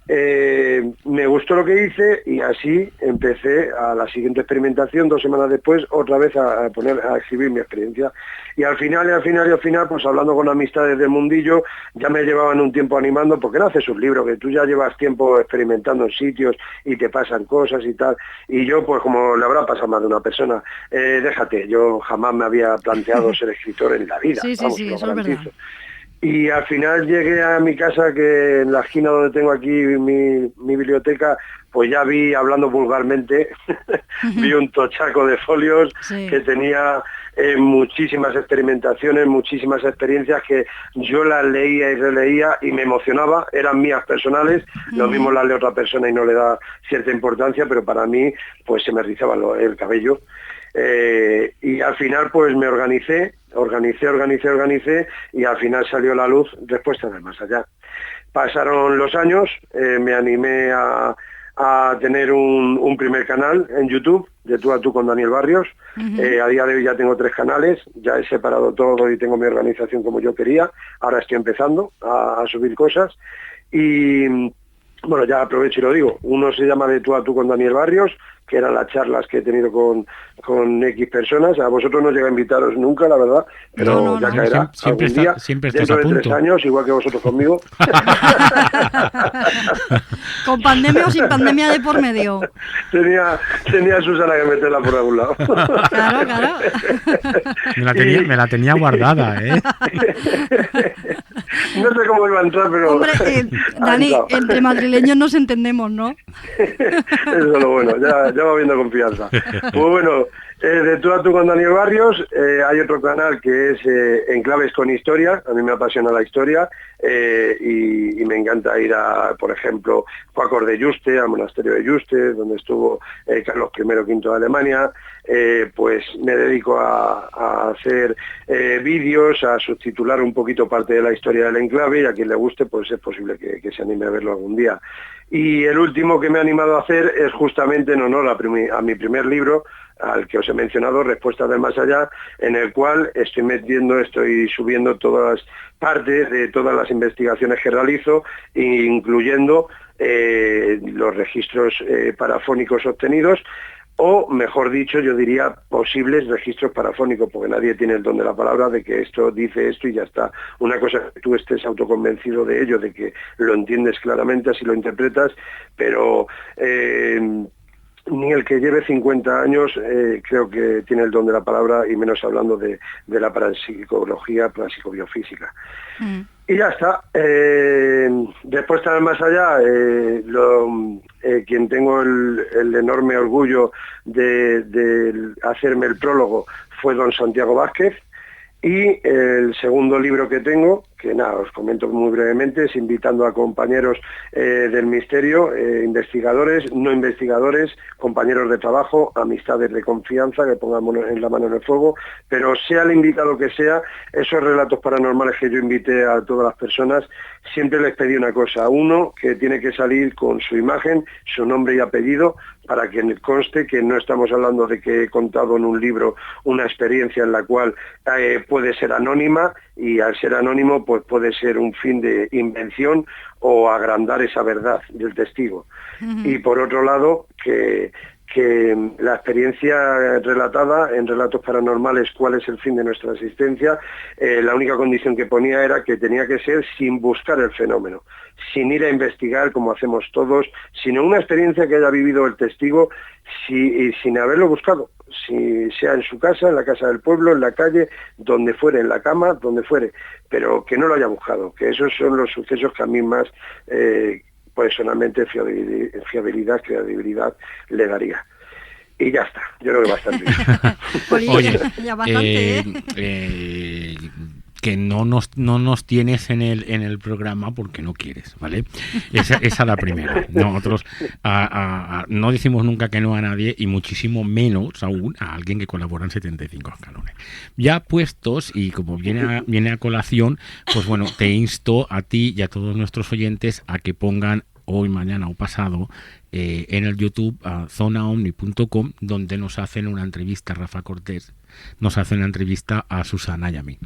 [SPEAKER 4] Me gustó lo que hice y así empecé a la siguiente experimentación, 2 semanas después, otra vez a escribir mi experiencia. Y al final, pues hablando con amistades del mundillo, ya me llevaban un tiempo animando, porque no haces un libro, que tú ya llevas tiempo experimentando en sitios y te pasan cosas y tal. Y yo, pues como le habrá pasado más de una persona, déjate, yo jamás me había planteado ser escritor en la vida.
[SPEAKER 2] Sí, eso es verdad.
[SPEAKER 4] Y al final llegué a mi casa, que en la esquina donde tengo aquí mi biblioteca, pues ya vi, hablando vulgarmente, vi un tochaco de folios que tenía muchísimas experimentaciones, muchísimas experiencias que yo las leía y releía y me emocionaba, eran mías personales, lo mismo las lee otra persona y no le da cierta importancia, pero para mí pues se me rizaba el cabello. Y al final pues me organicé y al final salió a la luz Respuestas del Más Allá. Pasaron los años, me animé a tener un primer canal en YouTube, de Tú a Tú con Daniel Barrios. A día de hoy ya tengo 3 canales, ya he separado todo y tengo mi organización como yo quería. Ahora estoy empezando a subir cosas y bueno, ya aprovecho y lo digo. Uno se llama De Tú a Tú con Daniel Barrios, que eran las charlas que he tenido con X personas. A vosotros no llega a invitaros nunca, la verdad, pero ya caerá algún día, dentro de 3 años, igual que vosotros conmigo.
[SPEAKER 2] Con pandemia o sin pandemia de por medio.
[SPEAKER 4] Tenía a Susana que meterla por algún lado.
[SPEAKER 2] Claro.
[SPEAKER 1] Me la tenía guardada, ¿eh?
[SPEAKER 4] No sé cómo iba a entrar, pero...
[SPEAKER 2] Hombre, Dani, entre madrileños nos entendemos, ¿no?
[SPEAKER 4] Eso es lo bueno, ya va habiendo confianza. Pues bueno, de Tú a Tú con Daniel Barrios, hay otro canal que es Enclaves con Historia. A mí me apasiona la historia y me encanta ir a, por ejemplo, Cuacos de Yuste, al monasterio de Yuste, donde estuvo Carlos I V de Alemania. Pues me dedico a hacer vídeos, a subtitular un poquito parte de la historia del enclave, y a quien le guste pues es posible que se anime a verlo algún día. Y el último que me he animado a hacer es justamente en honor a mi primer libro, al que os he mencionado, Respuestas del Más Allá, en el cual estoy subiendo todas partes de todas las investigaciones que realizo, incluyendo los registros parafónicos obtenidos, o mejor dicho, yo diría posibles registros parafónicos, porque nadie tiene el don de la palabra de que esto dice esto y ya está. Una cosa es que tú estés autoconvencido de ello, de que lo entiendes claramente, así lo interpretas, pero ni el que lleve 50 años creo que tiene el don de la palabra, y menos hablando de la parapsicología, parapsicobiofísica. Y ya está. Después también más allá, quien tengo el enorme orgullo de hacerme el prólogo fue don Santiago Vázquez. Y el segundo libro que tengo, que nada, os comento muy brevemente, es invitando a compañeros del misterio, investigadores, no investigadores, compañeros de trabajo, amistades de confianza, que pongamos la mano en el fuego, pero sea el invitado que sea, esos relatos paranormales que yo invité a todas las personas, siempre les pedí una cosa: uno, que tiene que salir con su imagen, su nombre y apellido, para que conste que no estamos hablando de que he contado en un libro una experiencia en la cual puede ser anónima, y al ser anónimo pues puede ser un fin de invención o agrandar esa verdad del testigo. Y por otro lado, que la experiencia relatada en relatos paranormales, cuál es el fin de nuestra existencia, la única condición que ponía era que tenía que ser sin buscar el fenómeno, sin ir a investigar como hacemos todos, sino una experiencia que haya vivido el testigo y sin haberlo buscado, si sea en su casa, en la casa del pueblo, en la calle, donde fuere, en la cama, donde fuere, pero que no lo haya buscado, que esos son los sucesos que a mí más personalmente fiabilidad, credibilidad le daría. Y ya está, yo creo que bastante bien.
[SPEAKER 1] Oye,
[SPEAKER 2] ya bastante,
[SPEAKER 1] que no nos tienes en el programa porque no quieres, ¿vale? Esa es la primera. Nosotros no decimos nunca que no a nadie y muchísimo menos aún a alguien que colabora en 75 escalones. Ya puestos, y como viene a colación, pues bueno, te insto a ti y a todos nuestros oyentes a que pongan hoy, mañana o pasado en el YouTube a zonaomni.com, donde nos hacen una entrevista, Rafa Cortés nos hace una entrevista a Susana y a mí,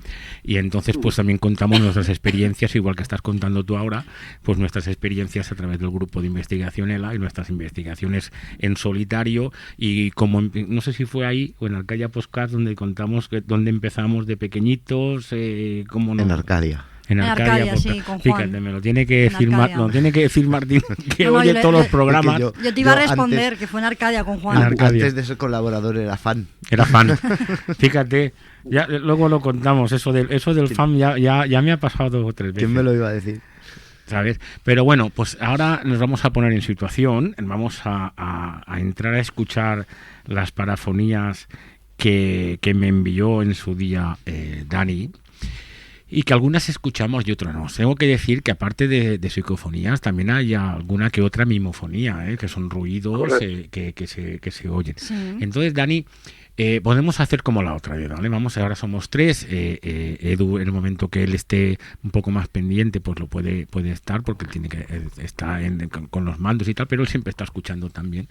[SPEAKER 1] y entonces pues también contamos nuestras experiencias, igual que estás contando tú ahora, pues nuestras experiencias a través del grupo de investigación ELA y nuestras investigaciones en solitario, y como no sé si fue ahí o en Arcadia Podcast donde contamos donde empezamos de pequeñitos, cómo no.
[SPEAKER 3] En Arcadia.
[SPEAKER 1] En Arcadia,
[SPEAKER 2] sí, con Juan.
[SPEAKER 1] Fíjate, me lo tiene que decir Martín, que oye todos los programas.
[SPEAKER 2] Yo te iba a responder que fue en Arcadia con Juan.
[SPEAKER 3] Antes de ser colaborador era fan.
[SPEAKER 1] Era fan. Fíjate, ya luego lo contamos, eso del fan ya me ha pasado 2 o 3 veces.
[SPEAKER 3] ¿Quién me lo iba a decir?
[SPEAKER 1] ¿Sabes? Pero bueno, pues ahora nos vamos a poner en situación, vamos a entrar a escuchar las parafonías que me envió en su día Dani, y que algunas escuchamos y otras no. Tengo que decir que aparte de psicofonías también hay alguna que otra mimofonía, que son ruidos que se oyen. Sí. Entonces, Dani, podemos hacer como la otra vez, ¿vale? Ahora somos 3. Edu, en el momento que él esté un poco más pendiente, pues lo puede estar, porque él tiene que está con los mandos y tal, pero él siempre está escuchando también.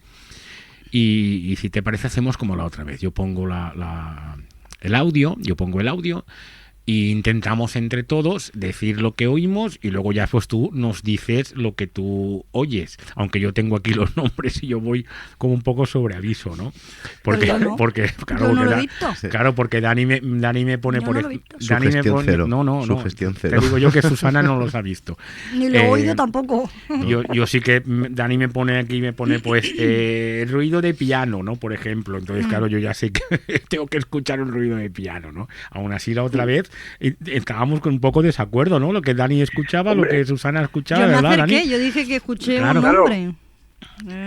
[SPEAKER 1] Y si te parece, hacemos como la otra vez. Yo pongo el audio, y intentamos entre todos decir lo que oímos, y luego ya pues tú nos dices lo que tú oyes, aunque yo tengo aquí los nombres y yo voy como un poco sobre aviso, ¿no? Porque Dani me pone por Dani me pone
[SPEAKER 3] Sugestión cero.
[SPEAKER 1] Te digo yo que Susana no los ha visto.
[SPEAKER 2] Ni lo he oído tampoco.
[SPEAKER 1] Yo sí que Dani me pone pues ruido de piano, ¿no? Por ejemplo, entonces claro, yo ya sé que tengo que escuchar un ruido de piano, ¿no? Aún así la otra vez estábamos con un poco de desacuerdo, ¿no? Lo que Dani escuchaba, lo que Susana escuchaba,
[SPEAKER 2] yo
[SPEAKER 1] ¿verdad,
[SPEAKER 2] Dani?
[SPEAKER 1] Yo
[SPEAKER 2] dije que escuché un nombre.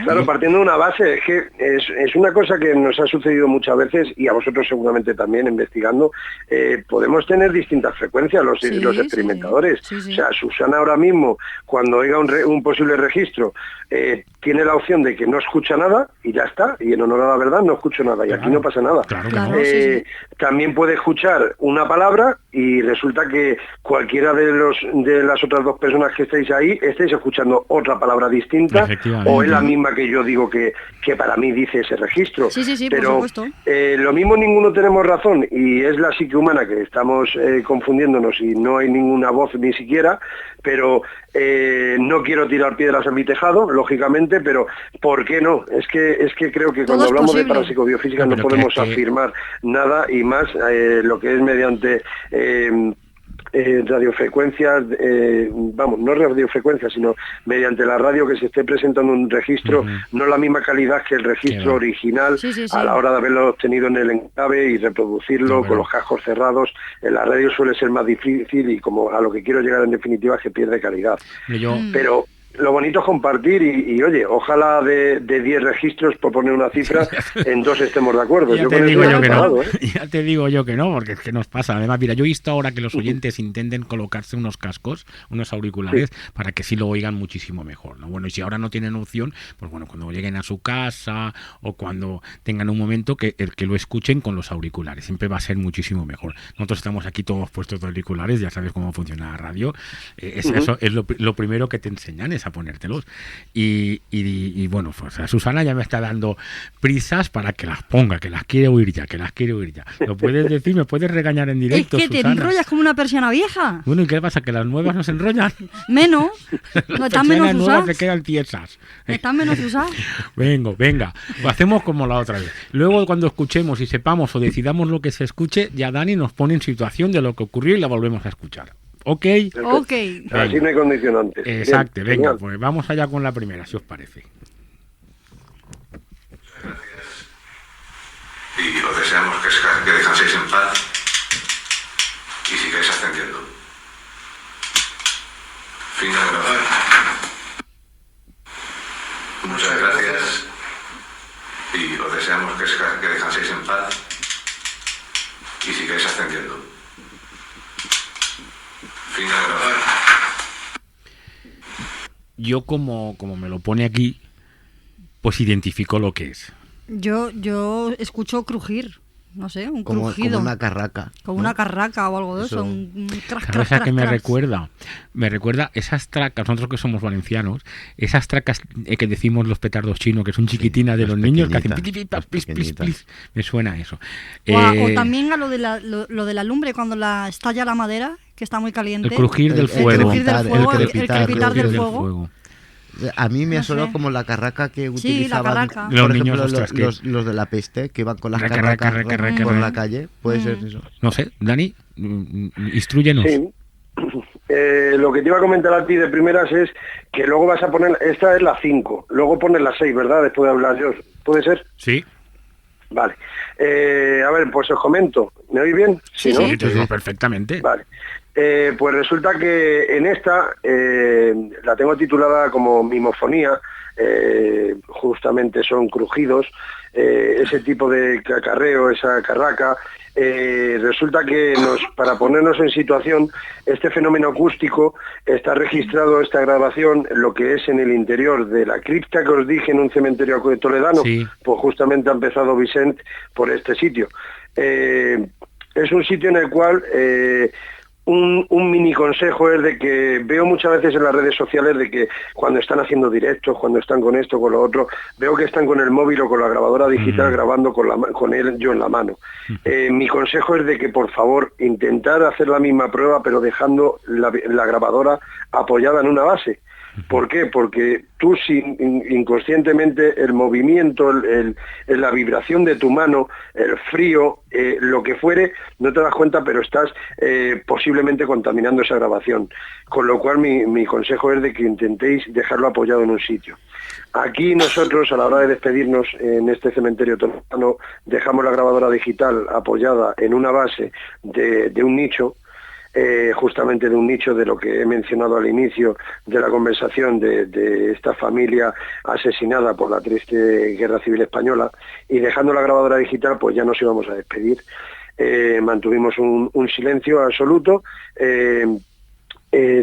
[SPEAKER 4] Claro, partiendo de una base, es que es una cosa que nos ha sucedido muchas veces, y a vosotros seguramente también investigando, podemos tener distintas frecuencias los experimentadores. Sí. O sea, Susana ahora mismo, cuando oiga un posible registro, tiene la opción de que no escucha nada y ya está, y en honor a la verdad no escucho nada, y aquí no pasa nada.
[SPEAKER 1] Claro.
[SPEAKER 4] También puede escuchar una palabra y resulta que cualquiera de las otras 2 personas que estáis ahí estáis escuchando otra palabra distinta, o es la misma que yo digo que para mí dice ese registro.
[SPEAKER 2] Sí,
[SPEAKER 4] pero
[SPEAKER 2] por supuesto.
[SPEAKER 4] Lo mismo ninguno tenemos razón, y es la psique humana que estamos confundiéndonos, y no hay ninguna voz ni siquiera, pero no quiero tirar piedras a mi tejado, lógicamente, pero ¿por qué no? Es que creo que cuando hablamos de parapsicobiofísica no podemos afirmar nada, y más lo que es mediante radiofrecuencias, no radiofrecuencias, sino mediante la radio, que se esté presentando un registro, no la misma calidad que el registro original, a la hora de haberlo obtenido en el enclave y reproducirlo con los cascos cerrados. En la radio suele ser más difícil, y como a lo que quiero llegar en definitiva es que pierde calidad. Pero lo bonito es compartir, y oye, ojalá de 10 registros, por poner una cifra, en 2 estemos de acuerdo.
[SPEAKER 1] Ya te digo yo que no, porque es que nos pasa. Además, mira, yo he visto ahora que los oyentes intenten colocarse unos cascos, unos auriculares, para que sí lo oigan muchísimo mejor, ¿no? Bueno, y si ahora no tienen opción, pues bueno, cuando lleguen a su casa o cuando tengan un momento, que lo escuchen con los auriculares. Siempre va a ser muchísimo mejor. Nosotros estamos aquí todos puestos de auriculares, ya sabes cómo funciona la radio. Eso es lo primero que te enseñan, es a ponértelos, y bueno, pues a Susana ya me está dando prisas para que las ponga, que las quiere oír ya. Lo puedes decir, me puedes regañar en directo,
[SPEAKER 2] es que
[SPEAKER 1] Susana.
[SPEAKER 2] te enrollas como una persiana vieja.
[SPEAKER 1] Bueno, ¿y qué pasa? ¿Que las nuevas no se enrollan?
[SPEAKER 2] Menos, no están menos usadas.
[SPEAKER 1] Se quedan tiesas.
[SPEAKER 2] Están menos usadas.
[SPEAKER 1] Venga, lo hacemos como la otra vez. Luego, cuando escuchemos y sepamos o decidamos lo que se escuche, ya Dani nos pone en situación de lo que ocurrió y la volvemos a escuchar. ¿Ok?
[SPEAKER 4] Así no hay condicionantes.
[SPEAKER 1] Exacto, venga, pues vamos allá con la primera, si os parece.
[SPEAKER 5] Gracias. Y os deseamos que descanséis en paz y sigáis ascendiendo. Fin de la grabación. Muchas gracias. Y os deseamos que descanséis en paz y sigáis ascendiendo. Fin de grabación.
[SPEAKER 1] Yo como me lo pone aquí, pues identifico lo que es.
[SPEAKER 2] Yo escucho crujir, no sé, un
[SPEAKER 3] Como
[SPEAKER 2] crujido.
[SPEAKER 3] una carraca.
[SPEAKER 2] Como
[SPEAKER 3] ¿no?
[SPEAKER 2] una carraca o algo de eso.
[SPEAKER 3] Eso.
[SPEAKER 2] Un crack,
[SPEAKER 1] ¿Sabes
[SPEAKER 2] crack,
[SPEAKER 1] a qué
[SPEAKER 2] crack,
[SPEAKER 1] me
[SPEAKER 2] crack.
[SPEAKER 1] recuerda? Me recuerda esas tracas, nosotros que somos valencianos, esas tracas que decimos los petardos chinos, que son chiquitinas de
[SPEAKER 3] las
[SPEAKER 1] los niños, que hacen
[SPEAKER 3] pequeñitas,
[SPEAKER 1] plis, plis, plis, plis. Me suena eso.
[SPEAKER 2] O también a lo de la lumbre, cuando estalla la madera, que está muy caliente.
[SPEAKER 1] El crujir del
[SPEAKER 3] El
[SPEAKER 1] fuego.
[SPEAKER 2] El crujir del fuego, el
[SPEAKER 3] crepitar
[SPEAKER 2] crepitar del
[SPEAKER 1] del
[SPEAKER 2] fuego.
[SPEAKER 3] A mí me ha
[SPEAKER 2] No
[SPEAKER 3] sonado
[SPEAKER 2] sé.
[SPEAKER 3] como la carraca que
[SPEAKER 2] Sí,
[SPEAKER 3] utilizaban,
[SPEAKER 2] la carraca.
[SPEAKER 3] por
[SPEAKER 1] Los
[SPEAKER 3] ejemplo,
[SPEAKER 1] niños, ostras,
[SPEAKER 3] los de la peste, que iban con las
[SPEAKER 1] Raca,
[SPEAKER 3] carracas
[SPEAKER 1] raca, raca,
[SPEAKER 3] por
[SPEAKER 1] raca.
[SPEAKER 3] la calle. Puede ser eso.
[SPEAKER 1] No sé, Dani, instruyenos.
[SPEAKER 4] Sí. Lo que te iba a comentar a ti de primeras es que luego vas a poner, esta es la 5, luego pones la 6, ¿verdad? Después de hablar yo. ¿Puede ser?
[SPEAKER 1] Sí,
[SPEAKER 4] Vale. A ver, pues os comento. ¿Me oís bien?
[SPEAKER 2] Sí,
[SPEAKER 4] ¿no?
[SPEAKER 2] sí.
[SPEAKER 1] te digo perfectamente.
[SPEAKER 4] Vale. Pues resulta que en esta la tengo titulada como mimofonía, justamente son crujidos, ese tipo de cacarreo, esa carraca. Resulta que para ponernos en situación, este fenómeno acústico está registrado, esta grabación, lo que es en el interior de la cripta que os dije en un cementerio toledano.
[SPEAKER 1] Sí.
[SPEAKER 4] Pues justamente ha empezado Vicent por este sitio. Es un sitio en el cual un mini consejo es de que veo muchas veces en las redes sociales de que cuando están haciendo directos, cuando están con esto, con lo otro, veo que están con el móvil o con la grabadora digital grabando con él yo en la mano. Mi consejo es de que por favor intentar hacer la misma prueba pero dejando la grabadora apoyada en una base. ¿Por qué? Porque tú inconscientemente el movimiento, la vibración de tu mano, el frío, lo que fuere, no te das cuenta, pero estás posiblemente contaminando esa grabación. Con lo cual mi consejo es de que intentéis dejarlo apoyado en un sitio. Aquí nosotros, a la hora de despedirnos en este cementerio toledano, dejamos la grabadora digital apoyada en una base de un nicho, justamente de un nicho de lo que he mencionado al inicio de la conversación de esta familia asesinada por la triste Guerra Civil Española, y dejando la grabadora digital pues ya nos íbamos a despedir. Mantuvimos un silencio absoluto,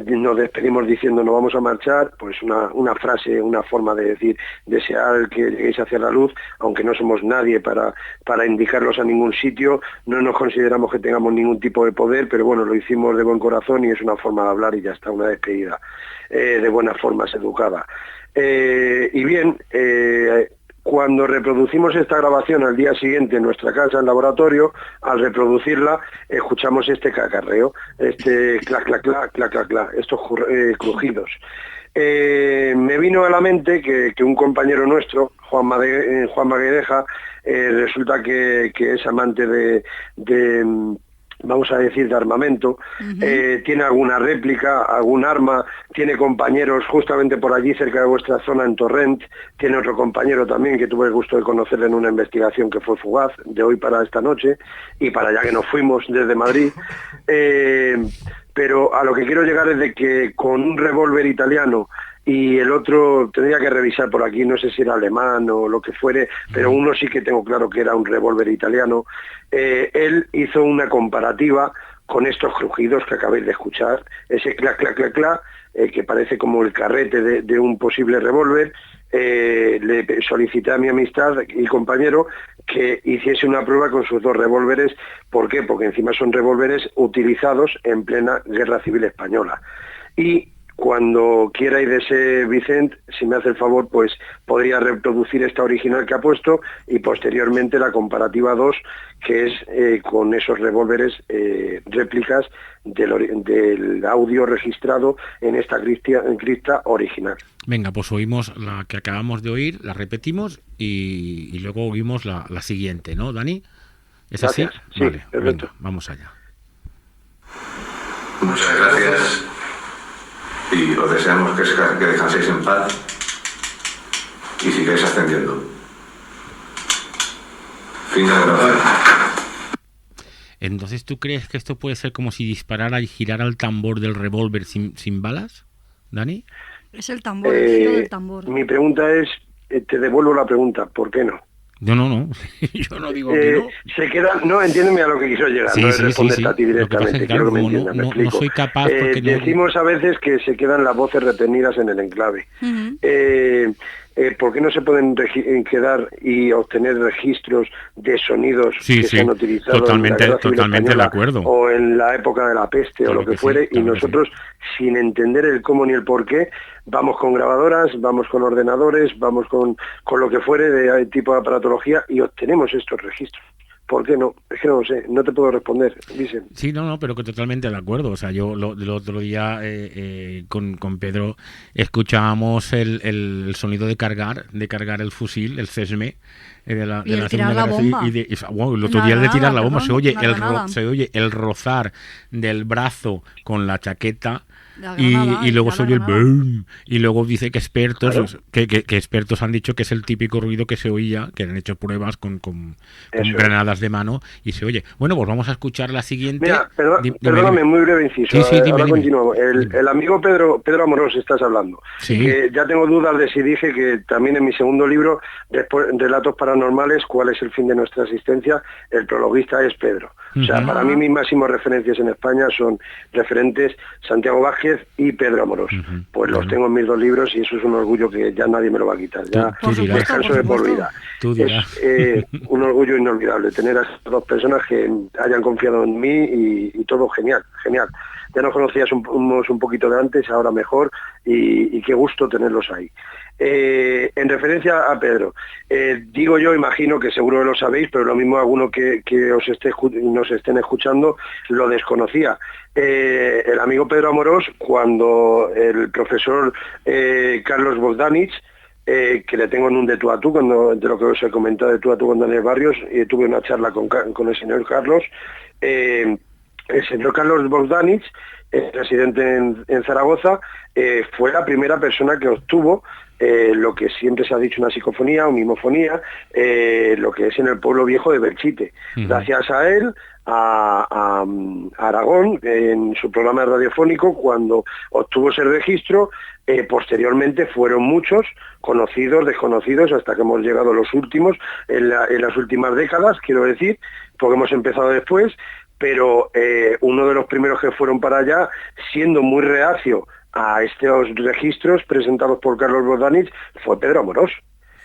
[SPEAKER 4] nos despedimos diciendo nos vamos a marchar, pues una frase, una forma de decir desear que lleguéis hacia la luz, aunque no somos nadie para indicarlos a ningún sitio, no nos consideramos que tengamos ningún tipo de poder, pero bueno, lo hicimos de buen corazón y es una forma de hablar y ya está, una despedida de buenas formas, educada. Y bien, cuando reproducimos esta grabación al día siguiente en nuestra casa, en laboratorio, al reproducirla, escuchamos este cacarreo, este clac, clac, clac, clac, clac, clac, estos crujidos. Me vino a la mente que un compañero nuestro, Juan Maguedeja, resulta que es amante de vamos a decir, de armamento, tiene alguna réplica, algún arma, tiene compañeros justamente por allí cerca de vuestra zona en Torrent, tiene otro compañero también que tuve el gusto de conocerle en una investigación que fue fugaz, de hoy para esta noche, y para allá que nos fuimos desde Madrid. Pero a lo que quiero llegar es de que con un revólver italiano y el otro tendría que revisar por aquí, no sé si era alemán o lo que fuere, pero uno sí que tengo claro que era un revólver italiano. Él hizo una comparativa con estos crujidos que acabáis de escuchar, ese clac, clac, clac, clac, que parece como el carrete de un posible revólver. Le solicité a mi amistad y compañero que hiciese una prueba con sus dos revólveres. ¿Por qué? Porque encima son revólveres utilizados en plena Guerra Civil Española. Y cuando quiera ir de ese Vicent, si me hace el favor, pues podría reproducir esta original que ha puesto y posteriormente la comparativa 2, que es con esos revólveres réplicas del audio registrado en esta cripta original.
[SPEAKER 1] Venga, pues oímos la que acabamos de oír, la repetimos y luego oímos la siguiente, ¿no, Dani? ¿Es así?
[SPEAKER 4] Gracias. Sí,
[SPEAKER 1] vale,
[SPEAKER 4] perfecto.
[SPEAKER 1] venga, vamos allá.
[SPEAKER 5] Muchas gracias y os deseamos que descanséis en paz y sigáis ascendiendo. Fin de grabación.
[SPEAKER 1] Entonces, ¿tú crees que esto puede ser como si disparara y girara el tambor del revólver sin balas, Dani?
[SPEAKER 2] Es el tambor, el giro del tambor.
[SPEAKER 4] Mi pregunta es, te devuelvo la pregunta, ¿por qué no?
[SPEAKER 1] No, yo no digo que no.
[SPEAKER 4] Se quedan, no, entiéndeme a lo que quiso llegar,
[SPEAKER 1] Sí,
[SPEAKER 4] no es
[SPEAKER 1] sí,
[SPEAKER 4] responderte
[SPEAKER 1] sí.
[SPEAKER 4] a ti directamente, quiero que me entiendas, me explico.
[SPEAKER 1] No soy capaz porque
[SPEAKER 4] decimos a veces que se quedan las voces retenidas en el enclave. ¿Por qué no se pueden quedar y obtener registros de sonidos que se han utilizado
[SPEAKER 1] totalmente,
[SPEAKER 4] en la Guerra Civil
[SPEAKER 1] totalmente
[SPEAKER 4] Española,
[SPEAKER 1] de acuerdo,
[SPEAKER 4] o en la época de la peste,
[SPEAKER 1] claro,
[SPEAKER 4] o lo que fuere, y nosotros, sin entender el cómo ni el por qué, vamos con grabadoras, vamos con ordenadores, vamos con lo que fuere de tipo de aparatología y obtenemos estos registros? ¿Por qué no? Es que no lo sé, no te puedo responder, dicen.
[SPEAKER 1] Sí, no, pero que totalmente de acuerdo. O sea, yo el otro día con Pedro escuchábamos el sonido de cargar el fusil, el CESME, de la
[SPEAKER 2] Segunda Guerra Civil.
[SPEAKER 1] El otro día de tirar la bomba se oye el rozar del brazo con la chaqueta. Y luego se oye el boom, y luego dice que expertos, claro, que expertos han dicho que es el típico ruido que se oía, que han hecho pruebas con granadas de mano y se oye. Bueno, pues vamos a escuchar la siguiente.
[SPEAKER 4] Mira, perdóname, muy breve inciso.
[SPEAKER 1] Sí,
[SPEAKER 4] ahora continuamos. El amigo Pedro Amorós estás hablando.
[SPEAKER 1] Sí.
[SPEAKER 4] Ya tengo dudas de si dije que también en mi segundo libro, después Relatos Paranormales, ¿cuál es el fin de nuestra existencia? El prologuista es Pedro. O sea, para mí mis máximas referencias en España son referentes Santiago Vázquez y Pedro Amorós. Pues los tengo en mis 2 libros y eso es un orgullo que ya nadie me lo va a quitar. Ya descanso de por vida. Es un orgullo inolvidable tener a esas 2 personas que hayan confiado en mí y todo genial. Ya nos conocíamos un poquito de antes, ahora mejor, y qué gusto tenerlos ahí. En referencia a Pedro, digo yo, imagino que seguro que lo sabéis, pero lo mismo alguno que nos estén escuchando lo desconocía. El amigo Pedro Amorós, cuando el profesor Carlos Bogdanich, que le tengo en un de tú a tú, de lo que os he comentado de tú a tú con Daniel Barrios, tuve una charla con el señor Carlos. El señor Carlos Bogdanich, residente en Zaragoza, fue la primera persona que obtuvo lo que siempre se ha dicho una psicofonía o mimofonía, lo que es en el pueblo viejo de Belchite. Gracias a él, a Aragón, en su programa radiofónico, cuando obtuvo ese registro, posteriormente fueron muchos, conocidos, desconocidos, hasta que hemos llegado a los últimos, en las últimas décadas, quiero decir, porque hemos empezado después, pero uno de los primeros que fueron para allá, siendo muy reacio a estos registros presentados por Carlos Bogdanich, fue Pedro Amorós.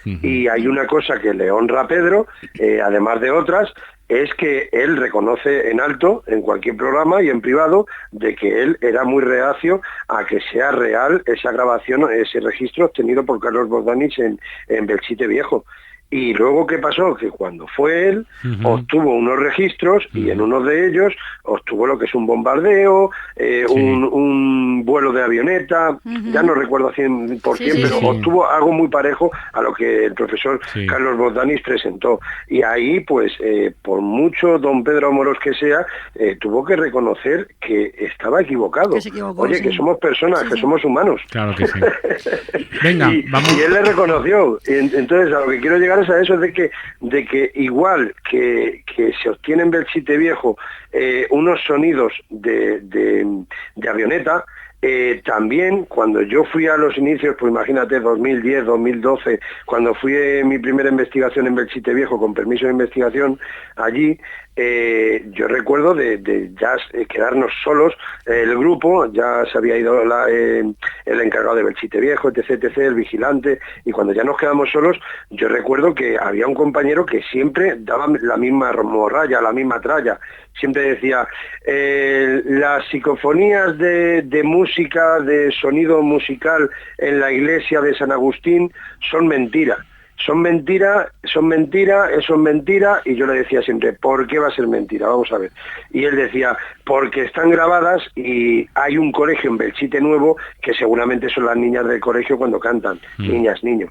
[SPEAKER 4] Y hay una cosa que le honra a Pedro, además de otras, es que él reconoce en alto, en cualquier programa y en privado, de que él era muy reacio a que sea real esa grabación, ese registro obtenido por Carlos Bogdanich en Belchite Viejo. Y luego, ¿qué pasó? Que cuando fue él, obtuvo unos registros y en uno de ellos obtuvo lo que es un bombardeo, un vuelo de avioneta, ya no recuerdo 100%, pero obtuvo algo muy parejo a lo que el profesor Carlos Bogdanich presentó. Y ahí, pues, por mucho don Pedro Amorós que sea, tuvo que reconocer que estaba equivocado. Que se equivocó, Oye, que somos personas, que somos humanos.
[SPEAKER 1] Claro que sí. Venga, vamos.
[SPEAKER 4] Y él le reconoció. Entonces, a lo que quiero llegar es a eso, de que igual que se obtiene en Belchite Viejo unos sonidos de avioneta, también cuando yo fui a los inicios, pues imagínate, 2010, 2012, cuando fui mi primera investigación en Belchite Viejo, con permiso de investigación allí, yo recuerdo de ya quedarnos solos, el grupo, ya se había ido el encargado de Belchite Viejo, etc., el vigilante, y cuando ya nos quedamos solos, yo recuerdo que había un compañero que siempre daba la misma morralla, la misma tralla, siempre decía, las psicofonías de música, de sonido musical en la iglesia de San Agustín son mentira. Son mentira, eso es mentira, y yo le decía siempre, ¿por qué va a ser mentira? Vamos a ver. Y él decía, porque están grabadas y hay un colegio en Belchite Nuevo, que seguramente son las niñas del colegio cuando cantan, niñas, niños.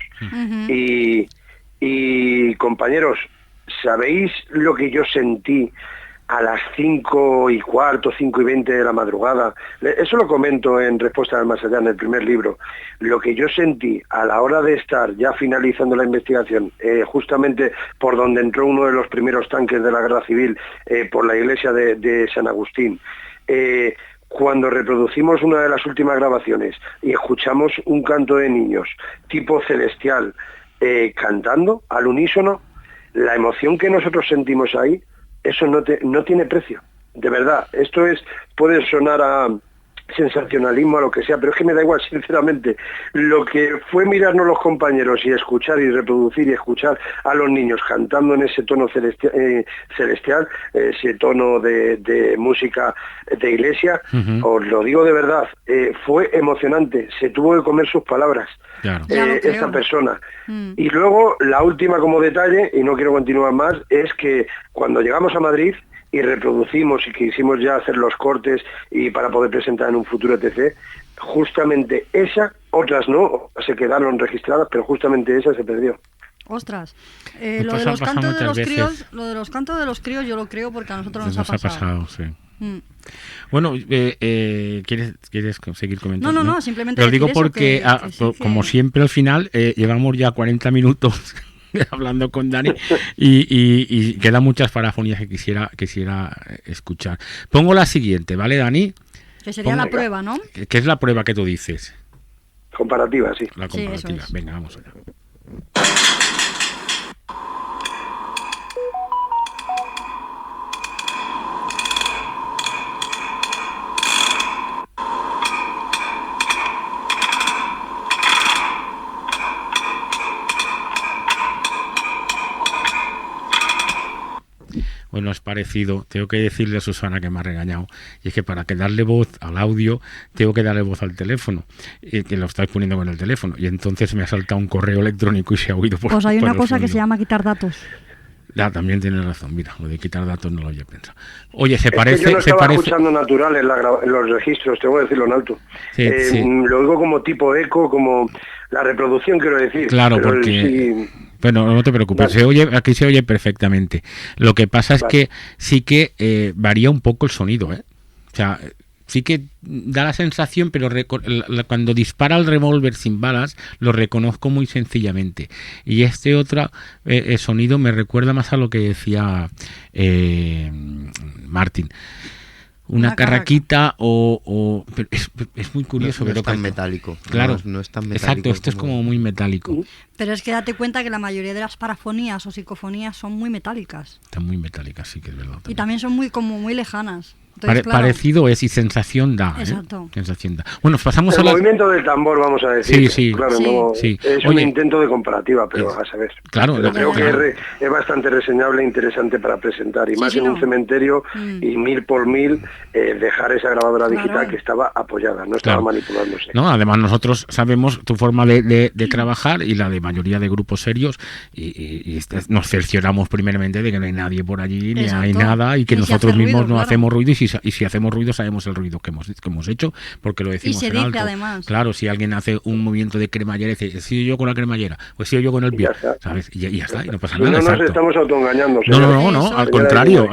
[SPEAKER 4] Y compañeros, ¿sabéis lo que yo sentí a las 5:15, 5:20 de la madrugada? Eso lo comento en Respuesta al Más Allá, en el primer libro. Lo que yo sentí a la hora de estar ya finalizando la investigación, justamente por donde entró uno de los primeros tanques de la Guerra Civil, por la iglesia de San Agustín, cuando reproducimos una de las últimas grabaciones y escuchamos un canto de niños tipo celestial, cantando al unísono, la emoción que nosotros sentimos ahí, eso no tiene precio, de verdad. Esto puede sonar a sensacionalismo, a lo que sea, pero es que me da igual, sinceramente. Lo que fue mirarnos los compañeros y escuchar y reproducir y escuchar a los niños cantando en ese tono celestial, ese tono de música de iglesia, os lo digo de verdad, fue emocionante, se tuvo que comer sus palabras.
[SPEAKER 1] Claro.
[SPEAKER 4] Esta persona. Y luego, la última como detalle, y no quiero continuar más, es que cuando llegamos a Madrid y reproducimos y quisimos ya hacer los cortes y para poder presentar en un futuro etc., justamente otras no, se quedaron registradas, pero justamente esa se perdió.
[SPEAKER 2] Ostras, lo de los cantos de los críos yo lo creo porque a nosotros nos ha pasado.
[SPEAKER 1] Sí. Bueno, ¿quieres seguir comentando?
[SPEAKER 2] No, simplemente
[SPEAKER 1] lo digo porque, como siempre al final, llevamos ya 40 minutos hablando con Dani y quedan muchas parafonías que quisiera escuchar. Pongo la siguiente, ¿vale, Dani?
[SPEAKER 2] Que sería la prueba, ¿no?
[SPEAKER 1] ¿Qué es la prueba que tú dices?
[SPEAKER 4] Comparativa, sí.
[SPEAKER 1] La comparativa,
[SPEAKER 2] sí, eso es.
[SPEAKER 1] Venga, vamos allá. Bueno, es parecido. Tengo que decirle a Susana que me ha regañado. Y es que para que darle voz al audio, tengo que darle voz al teléfono. Que lo estáis poniendo con el teléfono. Y entonces me ha saltado un correo electrónico y se ha oído por
[SPEAKER 2] Pues hay una cosa que se llama quitar datos.
[SPEAKER 1] Ya, también tienes razón. Mira, lo de quitar datos no lo había pensado. Oye, se parece...
[SPEAKER 4] yo no estaba escuchando natural en los registros, tengo que decirlo en alto.
[SPEAKER 1] Sí.
[SPEAKER 4] Lo oigo como tipo eco, como la reproducción, quiero decir.
[SPEAKER 1] Claro,
[SPEAKER 4] pero
[SPEAKER 1] porque... Bueno, no te preocupes, aquí se oye perfectamente. Lo que pasa es que sí que varía un poco el sonido, ¿eh? O sea, sí que da la sensación, pero cuando dispara el revólver sin balas, lo reconozco muy sencillamente. Y este otro sonido me recuerda más a lo que decía Martín. Una carraquita pero es muy curioso.
[SPEAKER 3] No es tan metálico.
[SPEAKER 1] Claro,
[SPEAKER 3] no es tan metálico.
[SPEAKER 1] Exacto, esto es como muy metálico.
[SPEAKER 2] Pero es que date cuenta que la mayoría de las parafonías o psicofonías son muy metálicas.
[SPEAKER 1] Están muy metálicas, sí que es verdad.
[SPEAKER 2] Y también son muy lejanas. Entonces, claro,
[SPEAKER 1] parecido es y sensación da.
[SPEAKER 2] Exacto.
[SPEAKER 1] Sensación da. Bueno, pasamos
[SPEAKER 4] el movimiento del tambor, vamos a decir.
[SPEAKER 1] Sí.
[SPEAKER 4] Claro,
[SPEAKER 1] sí.
[SPEAKER 4] Es un intento de comparativa, pero a saber.
[SPEAKER 1] Claro.
[SPEAKER 4] Pero creo que es bastante reseñable e interesante para presentar. Y más en un cementerio y 1000 por 1000 dejar esa grabadora digital que estaba apoyada, no estaba manipulándose.
[SPEAKER 1] No, además nosotros sabemos tu forma de trabajar y la de mayoría de grupos serios y nos cercioramos primeramente de que no hay nadie por allí, ni hay nada y que nosotros mismos no hacemos ruido y si hacemos ruido sabemos el ruido que hemos hecho porque lo decimos en alto.
[SPEAKER 2] Además.
[SPEAKER 1] Claro, si alguien hace un movimiento de cremallera y dice, ¿sigo yo con la cremallera? Pues sigo yo con el pie, ¿sabes? Y ya está, y no pasa nada.
[SPEAKER 4] No nos estamos autoengañando.
[SPEAKER 1] No, al contrario,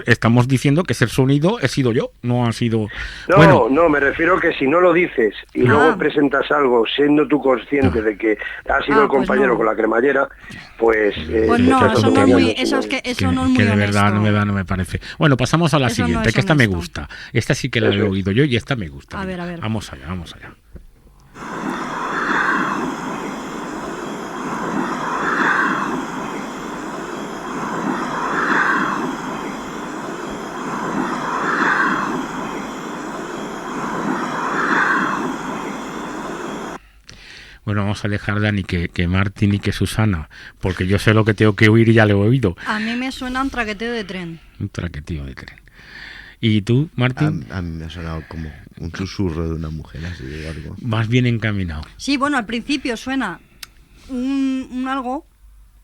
[SPEAKER 1] estamos diciendo que ese sonido he sido yo, no ha sido...
[SPEAKER 4] No, me refiero que si no lo dices y luego presentas algo siendo tú consciente de que ha sido el compañero con la cremallera, pues...
[SPEAKER 2] pues no, eso no es muy... Eso no es muy
[SPEAKER 1] de
[SPEAKER 2] honesto.
[SPEAKER 1] verdad no me parece. Bueno, pasamos a la siguiente, que esta
[SPEAKER 2] honesto.
[SPEAKER 1] me gusta. Esta sí que la he oído yo y esta me gusta.
[SPEAKER 2] A ver.
[SPEAKER 1] Vamos allá. Bueno, vamos a dejar, Dani, que Martín y que Susana, porque yo sé lo que tengo que oír y ya lo he oído.
[SPEAKER 2] A mí me suena un traqueteo de tren.
[SPEAKER 1] Un traqueteo de tren. ¿Y tú, Martín?
[SPEAKER 3] A mí me ha sonado como un susurro de una mujer, así de algo.
[SPEAKER 1] Más bien encaminado.
[SPEAKER 2] Sí, bueno, al principio suena un algo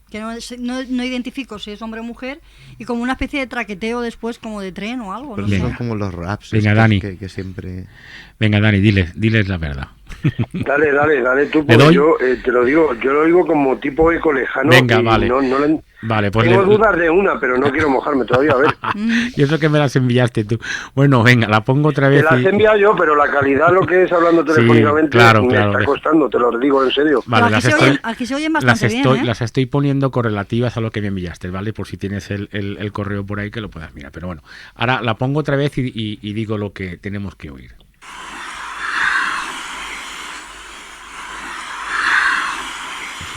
[SPEAKER 2] que no identifico si es hombre o mujer, y como una especie de traqueteo después como de tren o algo.
[SPEAKER 3] Pero
[SPEAKER 2] no
[SPEAKER 3] son
[SPEAKER 2] sé.
[SPEAKER 3] como los raps.
[SPEAKER 1] Venga, Dani.
[SPEAKER 3] Que siempre...
[SPEAKER 1] Venga, Dani, diles la verdad.
[SPEAKER 4] Dale tú, porque yo te lo digo, yo lo digo como tipo eco lejano.
[SPEAKER 1] Venga, vale.
[SPEAKER 4] Vale, pues tengo dudas de una, pero no quiero mojarme todavía, a ver.
[SPEAKER 1] Y eso que me las enviaste tú. Bueno, venga, la pongo otra vez.
[SPEAKER 4] Te las he enviado yo, pero la calidad, lo que es hablando telefónicamente, me está costando, te lo digo en serio.
[SPEAKER 1] Vale,
[SPEAKER 2] aquí se oyen bastante bien,
[SPEAKER 1] las estoy poniendo correlativas a lo que me enviaste, ¿vale? Por si tienes el correo por ahí que lo puedas mirar. Pero bueno, ahora la pongo otra vez y digo lo que tenemos que oír.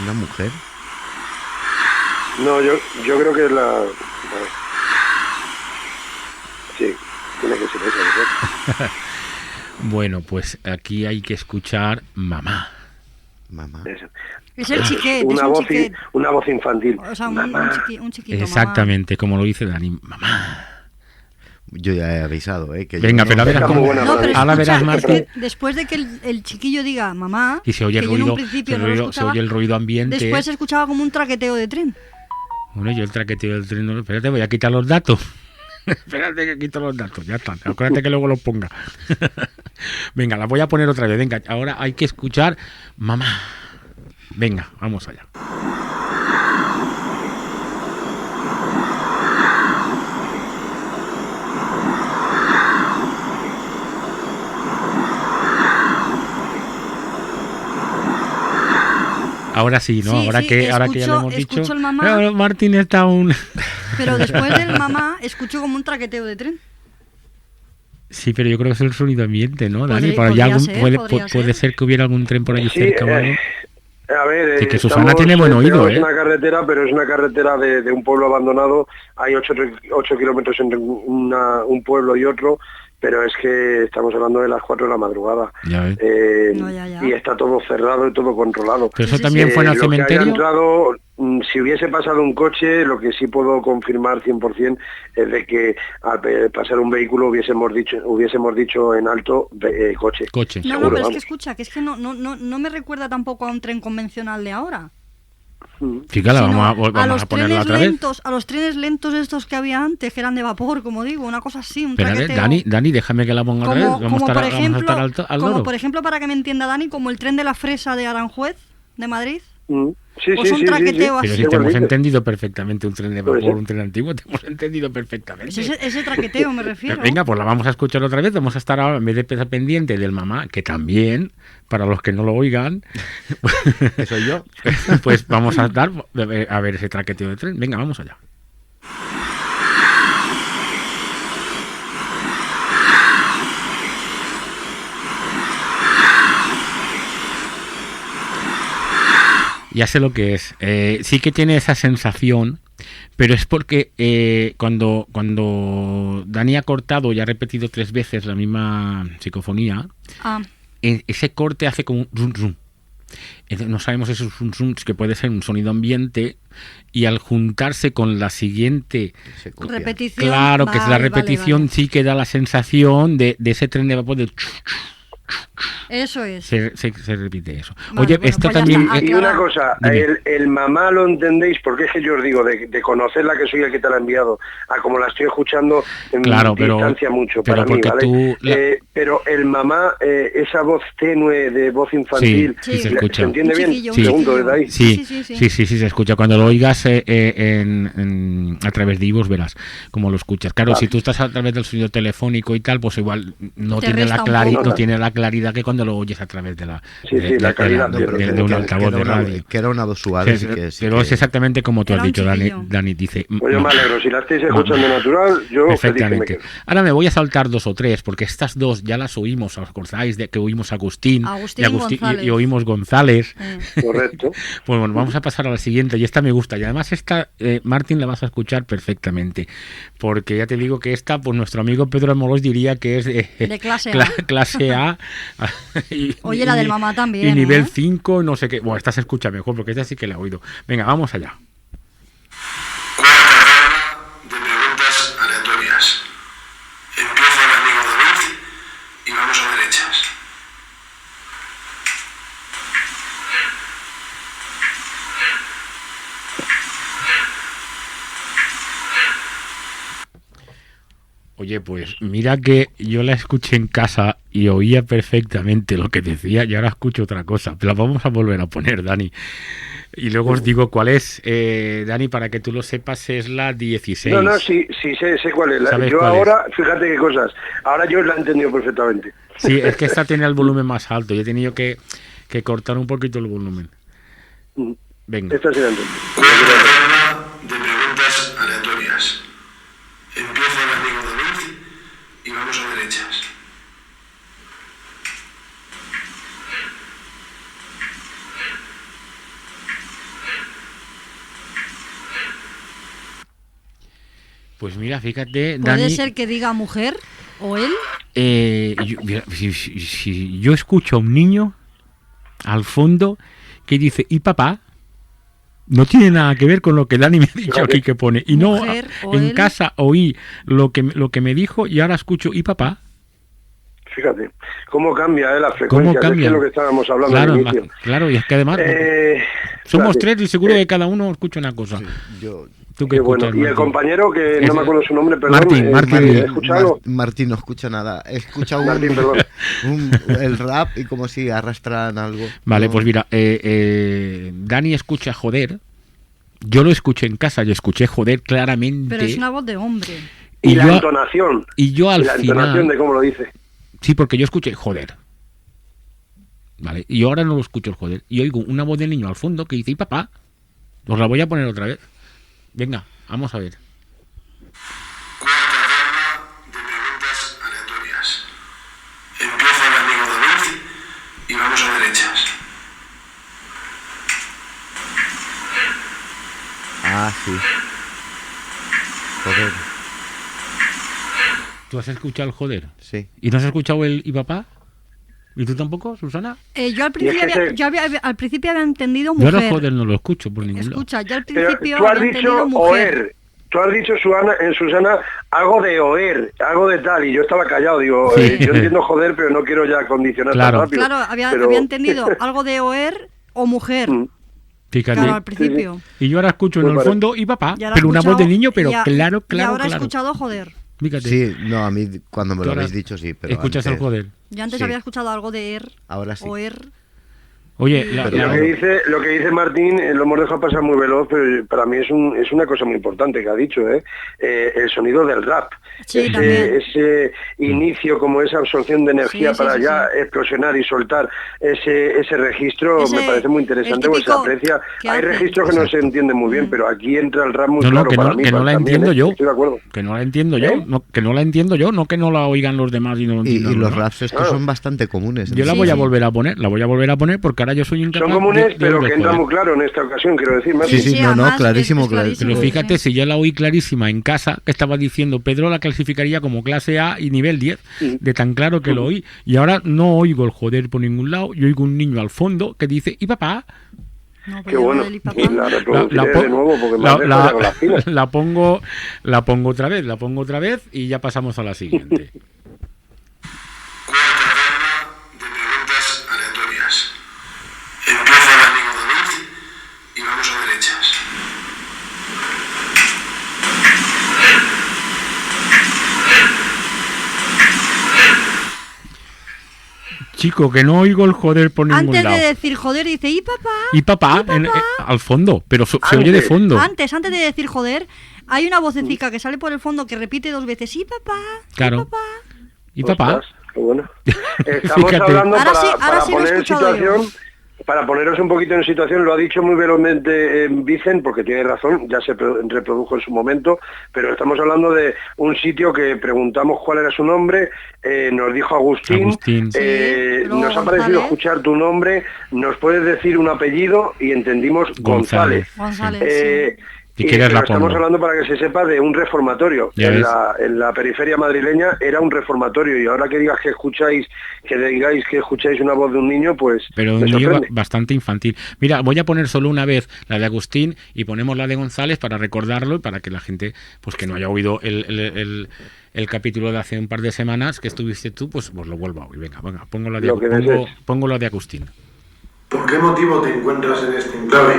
[SPEAKER 3] ¿Una mujer?
[SPEAKER 4] No, yo creo que es la... Sí, tiene que ser esa, ¿no?
[SPEAKER 1] Bueno, pues aquí hay que escuchar mamá.
[SPEAKER 3] Mamá.
[SPEAKER 4] Eso.
[SPEAKER 2] Es el chiquet,
[SPEAKER 4] Una
[SPEAKER 2] es un
[SPEAKER 4] voz,
[SPEAKER 2] chiquet.
[SPEAKER 4] una voz infantil.
[SPEAKER 2] O sea,
[SPEAKER 4] Mamá.
[SPEAKER 2] un chiquito,
[SPEAKER 1] Exactamente, como lo dice Dani, mamá.
[SPEAKER 3] Yo ya he avisado, que
[SPEAKER 1] Venga,
[SPEAKER 3] yo
[SPEAKER 1] pero a ver
[SPEAKER 4] Está
[SPEAKER 1] cómo...
[SPEAKER 4] muy buena,
[SPEAKER 2] mamá. No, pero
[SPEAKER 1] Ahora verás,
[SPEAKER 2] escucha, es
[SPEAKER 1] Martín.
[SPEAKER 2] que después de que el chiquillo diga mamá,
[SPEAKER 1] Y se oye
[SPEAKER 2] que
[SPEAKER 1] el
[SPEAKER 2] yo en un
[SPEAKER 1] ruido,
[SPEAKER 2] principio
[SPEAKER 1] se
[SPEAKER 2] no lo
[SPEAKER 1] oye
[SPEAKER 2] escuchaba,
[SPEAKER 1] el ruido ambiente.
[SPEAKER 2] después se escuchaba como un traqueteo de tren.
[SPEAKER 1] Bueno, yo el traqueteo del tren, no, espérate, voy a quitar los datos. Espérate que quito los datos, ya está. Acuérdate que luego los ponga. Venga, la voy a poner otra vez. Venga, ahora hay que escuchar mamá. Venga, vamos allá. Ahora sí, ¿no?
[SPEAKER 2] Sí,
[SPEAKER 1] ahora,
[SPEAKER 2] sí,
[SPEAKER 1] que, ahora que ya lo hemos
[SPEAKER 2] escucho
[SPEAKER 1] dicho.
[SPEAKER 2] el mamá.
[SPEAKER 1] Pero Martín está aún.
[SPEAKER 2] Pero después del mamá, escucho como un traqueteo de tren.
[SPEAKER 1] Sí, pero yo creo que es el sonido ambiente, ¿no, Dani?
[SPEAKER 2] Podría ser,
[SPEAKER 1] puede ser que hubiera algún tren por ahí
[SPEAKER 4] Sí,
[SPEAKER 1] cerca o algo.
[SPEAKER 4] a ver,
[SPEAKER 1] Sí, que Susana tiene buen oído,
[SPEAKER 4] pegados
[SPEAKER 1] ¿eh?
[SPEAKER 4] en una carretera, pero es una carretera de un pueblo abandonado. Hay 8 kilómetros entre un pueblo y otro, pero es que estamos hablando de las 4 de la madrugada.
[SPEAKER 1] Ya ves.
[SPEAKER 2] No, ya.
[SPEAKER 4] Y está todo cerrado y todo controlado.
[SPEAKER 1] Pero eso
[SPEAKER 2] sí,
[SPEAKER 1] también fue en el
[SPEAKER 4] Lo que haya
[SPEAKER 1] cementerio.
[SPEAKER 4] entrado, si hubiese pasado un coche, lo que sí puedo confirmar 100% es de que al pasar un vehículo hubiésemos dicho en alto coche.
[SPEAKER 1] Coche.
[SPEAKER 2] No,
[SPEAKER 4] Seguro,
[SPEAKER 2] pero es
[SPEAKER 4] vamos.
[SPEAKER 2] que escucha, que es que no me recuerda tampoco a un tren convencional de ahora.
[SPEAKER 1] Fíjala,
[SPEAKER 2] Sino
[SPEAKER 1] vamos a ponerla otra vez.
[SPEAKER 2] A los trenes lentos estos que había antes, que eran de vapor, como digo, una cosa así, un
[SPEAKER 1] Espérate,
[SPEAKER 2] traqueteo.
[SPEAKER 1] Dani, déjame que la ponga otra vez. Vamos a estar al
[SPEAKER 2] como
[SPEAKER 1] loro.
[SPEAKER 2] por ejemplo, para que me entienda Dani, como el tren de la Fresa de Aranjuez, de Madrid.
[SPEAKER 4] Sí,
[SPEAKER 2] Pues un traqueteo
[SPEAKER 1] Pero
[SPEAKER 2] así.
[SPEAKER 1] si te hemos
[SPEAKER 4] Igualito.
[SPEAKER 1] entendido perfectamente un tren de
[SPEAKER 4] Puede
[SPEAKER 1] vapor,
[SPEAKER 4] ser.
[SPEAKER 1] un tren antiguo, te hemos entendido perfectamente.
[SPEAKER 2] Ese traqueteo me refiero.
[SPEAKER 1] Venga, pues la vamos a escuchar otra vez. Vamos a estar ahora, en vez de estar pendiente del mamá, que también, para los que no lo oigan,
[SPEAKER 3] Que soy yo.
[SPEAKER 1] pues vamos a dar a ver ese traqueteo de tren. Venga, vamos allá. Ya sé lo que es. Sí que tiene esa sensación, pero es porque cuando Dani ha cortado y ha repetido 3 veces la misma psicofonía, ese corte hace como un zum zum. No sabemos esos zum zums, que puede ser un sonido ambiente, y al juntarse con la siguiente
[SPEAKER 2] repetición.
[SPEAKER 1] claro, que es la repetición,
[SPEAKER 2] vale.
[SPEAKER 1] sí que da la sensación de ese tren de vapor de
[SPEAKER 2] Eso es.
[SPEAKER 1] se repite eso.
[SPEAKER 2] Vale,
[SPEAKER 1] Oye,
[SPEAKER 2] bueno,
[SPEAKER 1] esto
[SPEAKER 2] pues ya
[SPEAKER 1] también
[SPEAKER 2] está.
[SPEAKER 4] Y una cosa,
[SPEAKER 1] Dime.
[SPEAKER 4] el mamá lo entendéis, porque es que yo os digo, de conocerla, que soy el que te la ha enviado, a como la estoy escuchando,
[SPEAKER 1] Claro, pero-
[SPEAKER 4] distancia mucho
[SPEAKER 1] pero
[SPEAKER 4] para mí,
[SPEAKER 1] porque
[SPEAKER 4] ¿vale?
[SPEAKER 1] tú
[SPEAKER 4] Pero el mamá, esa voz tenue de voz infantil,
[SPEAKER 1] Sí, se
[SPEAKER 2] Sí.
[SPEAKER 1] escucha.
[SPEAKER 4] ¿se entiende
[SPEAKER 2] Un
[SPEAKER 4] bien?
[SPEAKER 2] chiquillo, un
[SPEAKER 1] Sí.
[SPEAKER 4] Segundo, desde ahí.
[SPEAKER 1] Sí, se escucha. Cuando lo oigas a través de iVoox verás cómo lo escuchas. Claro,
[SPEAKER 4] Vale.
[SPEAKER 1] si tú estás a través del sonido telefónico y tal, pues igual no
[SPEAKER 2] Te
[SPEAKER 1] tiene
[SPEAKER 2] resta un
[SPEAKER 1] no
[SPEAKER 2] poco.
[SPEAKER 1] tiene la claridad que cuando lo oyes a través de la
[SPEAKER 4] la calidad,
[SPEAKER 3] No, pero
[SPEAKER 1] de un altavoz de radio.
[SPEAKER 3] que era una voz suave.
[SPEAKER 1] Sí,
[SPEAKER 3] sí que- sí
[SPEAKER 1] pero
[SPEAKER 3] que-
[SPEAKER 1] es exactamente como tú
[SPEAKER 2] Era
[SPEAKER 1] has
[SPEAKER 2] un
[SPEAKER 1] dicho,
[SPEAKER 2] chiquillo.
[SPEAKER 1] Dani dice.
[SPEAKER 4] Pues yo me alegro, si la estáis escuchando natural, yo feliz que me
[SPEAKER 1] Perfectamente.
[SPEAKER 4] quedo.
[SPEAKER 1] Ahora me voy a saltar 2 o 3, porque estas 2 ya las oímos. ¿Os acordáis de que oímos a Agustín
[SPEAKER 2] González.
[SPEAKER 1] y oímos González?
[SPEAKER 4] Correcto.
[SPEAKER 1] Pues bueno, vamos a pasar a la siguiente, y esta me gusta, y además esta, Martín, la vas a escuchar perfectamente, porque ya te digo que esta, pues nuestro amigo Pedro Amorós diría que es
[SPEAKER 2] De clase A.
[SPEAKER 1] clase A.
[SPEAKER 2] Oye, la del mamá también,
[SPEAKER 1] Y nivel
[SPEAKER 2] ¿eh?
[SPEAKER 1] 5, no sé qué. Bueno, esta se escucha mejor, porque esta sí que la he oído. Venga, vamos allá.
[SPEAKER 5] Cuarta ronda de preguntas aleatorias. Empieza el amigo David y vamos a derechas.
[SPEAKER 1] Oye, pues mira que yo la escuché en casa y oía perfectamente lo que decía, y ahora escucho otra cosa. Pero la vamos a volver a poner, Dani. Y luego os digo cuál es. Dani, para que tú lo sepas, es la 16.
[SPEAKER 4] No, sí, sé cuál es.
[SPEAKER 1] ¿Sabes
[SPEAKER 4] Yo
[SPEAKER 1] cuál
[SPEAKER 4] ahora, fíjate qué cosas, ahora yo la he entendido perfectamente.
[SPEAKER 1] Sí, es que esta tiene el volumen más alto. Yo he tenido que cortar un poquito el volumen. Venga.
[SPEAKER 4] Esta sí la entendí.
[SPEAKER 5] Cuarta ronda de preguntas aleatorias. Empieza el amigo David y vamos a derechas.
[SPEAKER 1] Pues mira, fíjate,
[SPEAKER 2] ¿Puede
[SPEAKER 1] Dani,
[SPEAKER 2] ser que diga mujer o él?
[SPEAKER 1] mira, si yo escucho a un niño al fondo que dice ¿y papá? No tiene nada que ver con lo que Dani me ha dicho aquí que pone. Y no,
[SPEAKER 2] Mujer o
[SPEAKER 1] en
[SPEAKER 2] él.
[SPEAKER 1] casa oí lo que me dijo y ahora escucho ¿y papá?
[SPEAKER 4] Fíjate, cómo cambia la
[SPEAKER 1] ¿Cómo
[SPEAKER 4] frecuencia, que
[SPEAKER 1] cambia?
[SPEAKER 4] es lo que estábamos hablando
[SPEAKER 1] Claro,
[SPEAKER 4] al inicio.
[SPEAKER 1] claro, y es que además somos
[SPEAKER 4] Fíjate,
[SPEAKER 1] tres y seguro que cada uno escucha una cosa.
[SPEAKER 3] Yo,
[SPEAKER 1] ¿Tú
[SPEAKER 4] qué bueno.
[SPEAKER 1] escuchas,
[SPEAKER 4] Y el
[SPEAKER 1] Martín?
[SPEAKER 4] compañero, que no me acuerdo su nombre, perdón.
[SPEAKER 1] Martín,
[SPEAKER 4] ¿he escuchado?
[SPEAKER 3] Martín no escucha nada. Escucha
[SPEAKER 4] Martín, perdón.
[SPEAKER 3] el rap y como si arrastraran algo.
[SPEAKER 1] Vale,
[SPEAKER 3] No.
[SPEAKER 1] pues mira, Dani escucha joder. Yo lo escuché en casa, yo escuché joder claramente.
[SPEAKER 2] Pero es una voz de hombre.
[SPEAKER 4] Y la
[SPEAKER 1] yo,
[SPEAKER 4] entonación.
[SPEAKER 1] y yo al
[SPEAKER 4] la
[SPEAKER 1] final.
[SPEAKER 4] entonación de cómo lo dice.
[SPEAKER 1] Sí, porque yo escuché joder. Vale, y ahora no lo escucho el joder. Y oigo una voz de niño al fondo que dice, ¿y papá? Os la voy a poner otra vez. Venga, vamos a ver.
[SPEAKER 5] Cuarta ronda de preguntas aleatorias. Empieza el amigo David y vamos a derechas.
[SPEAKER 3] Ah, sí. Joder,
[SPEAKER 1] ¿Tú has escuchado el joder?
[SPEAKER 3] sí.
[SPEAKER 1] ¿Y no has escuchado el ¿y papá? ¿Y tú tampoco, Susana?
[SPEAKER 2] Yo al principio,
[SPEAKER 4] es que
[SPEAKER 2] al principio había entendido
[SPEAKER 1] Yo
[SPEAKER 2] mujer.
[SPEAKER 1] el joder no lo escucho por ningún lado.
[SPEAKER 2] Escucha, yo al
[SPEAKER 4] Pero
[SPEAKER 2] principio
[SPEAKER 4] tú has
[SPEAKER 2] había
[SPEAKER 4] dicho
[SPEAKER 2] entendido mujer.
[SPEAKER 4] oer. Tú has dicho, Susana, algo de oer, algo de tal, y yo estaba callado, digo,
[SPEAKER 1] Sí.
[SPEAKER 4] yo entiendo joder, pero no quiero ya condicionar
[SPEAKER 1] Claro.
[SPEAKER 4] tan rápido.
[SPEAKER 2] Claro, había
[SPEAKER 4] Pero-
[SPEAKER 2] entendido algo de oer o mujer.
[SPEAKER 4] Mm.
[SPEAKER 1] Fíjate.
[SPEAKER 2] Claro, al principio.
[SPEAKER 1] Y yo ahora escucho en
[SPEAKER 4] Pues
[SPEAKER 1] el
[SPEAKER 4] vale.
[SPEAKER 1] fondo ¿y papá?
[SPEAKER 2] Y ahora
[SPEAKER 1] Pero
[SPEAKER 2] he
[SPEAKER 1] una voz
[SPEAKER 2] escuchado-
[SPEAKER 1] de niño, pero
[SPEAKER 2] y a-
[SPEAKER 1] claro,
[SPEAKER 2] Y
[SPEAKER 1] claro,
[SPEAKER 2] ahora he
[SPEAKER 1] claro.
[SPEAKER 2] escuchado joder.
[SPEAKER 1] Fíjate.
[SPEAKER 3] Sí, no, a mí cuando me
[SPEAKER 1] Tú
[SPEAKER 3] lo
[SPEAKER 1] ahora
[SPEAKER 3] habéis dicho sí, pero
[SPEAKER 1] escuchas el
[SPEAKER 3] antes-
[SPEAKER 1] joder.
[SPEAKER 2] Yo antes
[SPEAKER 3] Sí.
[SPEAKER 2] había escuchado algo de er
[SPEAKER 3] Ahora sí.
[SPEAKER 2] o er.
[SPEAKER 1] Oye,
[SPEAKER 3] Pero
[SPEAKER 4] Lo que dice Martín, lo hemos dejado pasar muy veloz, pero para mí es una cosa muy importante que ha dicho, el sonido del rap.
[SPEAKER 2] Sí, también.
[SPEAKER 4] Ese inicio, como esa absorción de energía
[SPEAKER 2] Sí, sí,
[SPEAKER 4] para
[SPEAKER 2] sí,
[SPEAKER 4] ya
[SPEAKER 2] sí.
[SPEAKER 4] explosionar y soltar ese registro,
[SPEAKER 2] Ese-
[SPEAKER 4] me parece muy interesante,
[SPEAKER 2] el
[SPEAKER 4] pues se
[SPEAKER 2] típico
[SPEAKER 4] aprecia.
[SPEAKER 2] que
[SPEAKER 4] Hay
[SPEAKER 2] hace.
[SPEAKER 4] registros que no se entienden muy bien, pero aquí entra el rap muy
[SPEAKER 1] No, no,
[SPEAKER 4] claro
[SPEAKER 1] que
[SPEAKER 4] para
[SPEAKER 1] no,
[SPEAKER 4] mí.
[SPEAKER 1] que no la
[SPEAKER 4] también,
[SPEAKER 1] entiendo yo.
[SPEAKER 4] Estoy de acuerdo.
[SPEAKER 1] Que no la entiendo yo.
[SPEAKER 4] ¿Eh?
[SPEAKER 1] No, que no la entiendo yo, no que no la oigan los demás y no lo
[SPEAKER 3] Y
[SPEAKER 1] entiendan
[SPEAKER 3] los
[SPEAKER 1] demás.
[SPEAKER 3] raps estos
[SPEAKER 4] Claro.
[SPEAKER 3] son bastante comunes.
[SPEAKER 1] Yo la
[SPEAKER 2] Sí,
[SPEAKER 1] voy a
[SPEAKER 2] sí.
[SPEAKER 1] volver a poner porque ahora yo soy incapaz
[SPEAKER 4] Son comunes,
[SPEAKER 1] de
[SPEAKER 4] pero
[SPEAKER 1] oír
[SPEAKER 4] que
[SPEAKER 1] el
[SPEAKER 4] entra
[SPEAKER 1] joder.
[SPEAKER 4] muy claro en esta ocasión, quiero decir, Martín.
[SPEAKER 3] Sí, sí, no,
[SPEAKER 2] además
[SPEAKER 3] clarísimo,
[SPEAKER 2] es
[SPEAKER 3] clarísimo.
[SPEAKER 1] Pero
[SPEAKER 2] sí,
[SPEAKER 1] fíjate,
[SPEAKER 2] sí.
[SPEAKER 1] si yo la oí clarísima en casa, que estaba diciendo Pedro la clasificaría como clase A y nivel 10, de tan claro que lo oí. Y ahora no oigo el joder por ningún lado, yo oigo un niño al fondo que dice, ¿y papá?
[SPEAKER 2] No,
[SPEAKER 4] Qué bueno.
[SPEAKER 2] del papá.
[SPEAKER 4] Y la reproduciré
[SPEAKER 1] po-
[SPEAKER 4] de nuevo porque me
[SPEAKER 1] la-
[SPEAKER 4] has dejado ya con las pilas.
[SPEAKER 1] la pongo otra vez y ya pasamos a la siguiente.
[SPEAKER 5] Cuarta ronda de preguntas aleatorias. Empieza el amigo David y vamos a derechas.
[SPEAKER 1] Chico, que no oigo el joder por ningún
[SPEAKER 2] Antes
[SPEAKER 1] lado.
[SPEAKER 2] de decir joder, dice, ¿y papá?
[SPEAKER 1] Y papá, al fondo, pero se oye de
[SPEAKER 4] Antes.
[SPEAKER 1] fondo.
[SPEAKER 2] Antes de decir joder, hay una vocecita que sale por el fondo que repite 2 veces, ¿y papá? ¿Y
[SPEAKER 1] Claro.
[SPEAKER 2] papá?
[SPEAKER 1] ¿Y papá?
[SPEAKER 4] Ostras, qué bueno. Estamos
[SPEAKER 1] Fíjate.
[SPEAKER 4] hablando
[SPEAKER 2] Ahora
[SPEAKER 4] para,
[SPEAKER 2] sí- ahora
[SPEAKER 4] para
[SPEAKER 2] sí lo he
[SPEAKER 4] poner en
[SPEAKER 2] escuchado
[SPEAKER 4] situación,
[SPEAKER 2] yo.
[SPEAKER 4] para poneros un poquito en situación, lo ha dicho muy velozmente Vicen, porque tiene razón, ya se reprodujo en su momento, pero estamos hablando de un sitio que preguntamos cuál era su nombre, nos dijo Agustín,
[SPEAKER 1] Agustín.
[SPEAKER 2] Sí, luego
[SPEAKER 4] nos ha parecido
[SPEAKER 2] González.
[SPEAKER 4] escuchar tu nombre, nos puedes decir un apellido y entendimos González.
[SPEAKER 2] González, sí.
[SPEAKER 1] Si quieres
[SPEAKER 4] pero
[SPEAKER 1] la
[SPEAKER 4] estamos
[SPEAKER 1] pongo.
[SPEAKER 4] hablando para que se sepa de un reformatorio.
[SPEAKER 1] Ya
[SPEAKER 4] En
[SPEAKER 1] ves.
[SPEAKER 4] la periferia madrileña era un reformatorio y ahora que digas que digáis que escucháis una voz de un niño, pues
[SPEAKER 1] Pero
[SPEAKER 4] me
[SPEAKER 1] un niño
[SPEAKER 4] sorprende.
[SPEAKER 1] bastante infantil. Mira, voy a poner solo una vez la de Agustín y ponemos la de González para recordarlo y para que la gente, pues que no haya oído el capítulo de hace un par de semanas que estuviste tú, pues lo vuelvo a oír. Venga, pongo la de,
[SPEAKER 4] Lo que desees.
[SPEAKER 1] pongo la de Agustín.
[SPEAKER 5] ¿Por qué motivo te encuentras en este enclave?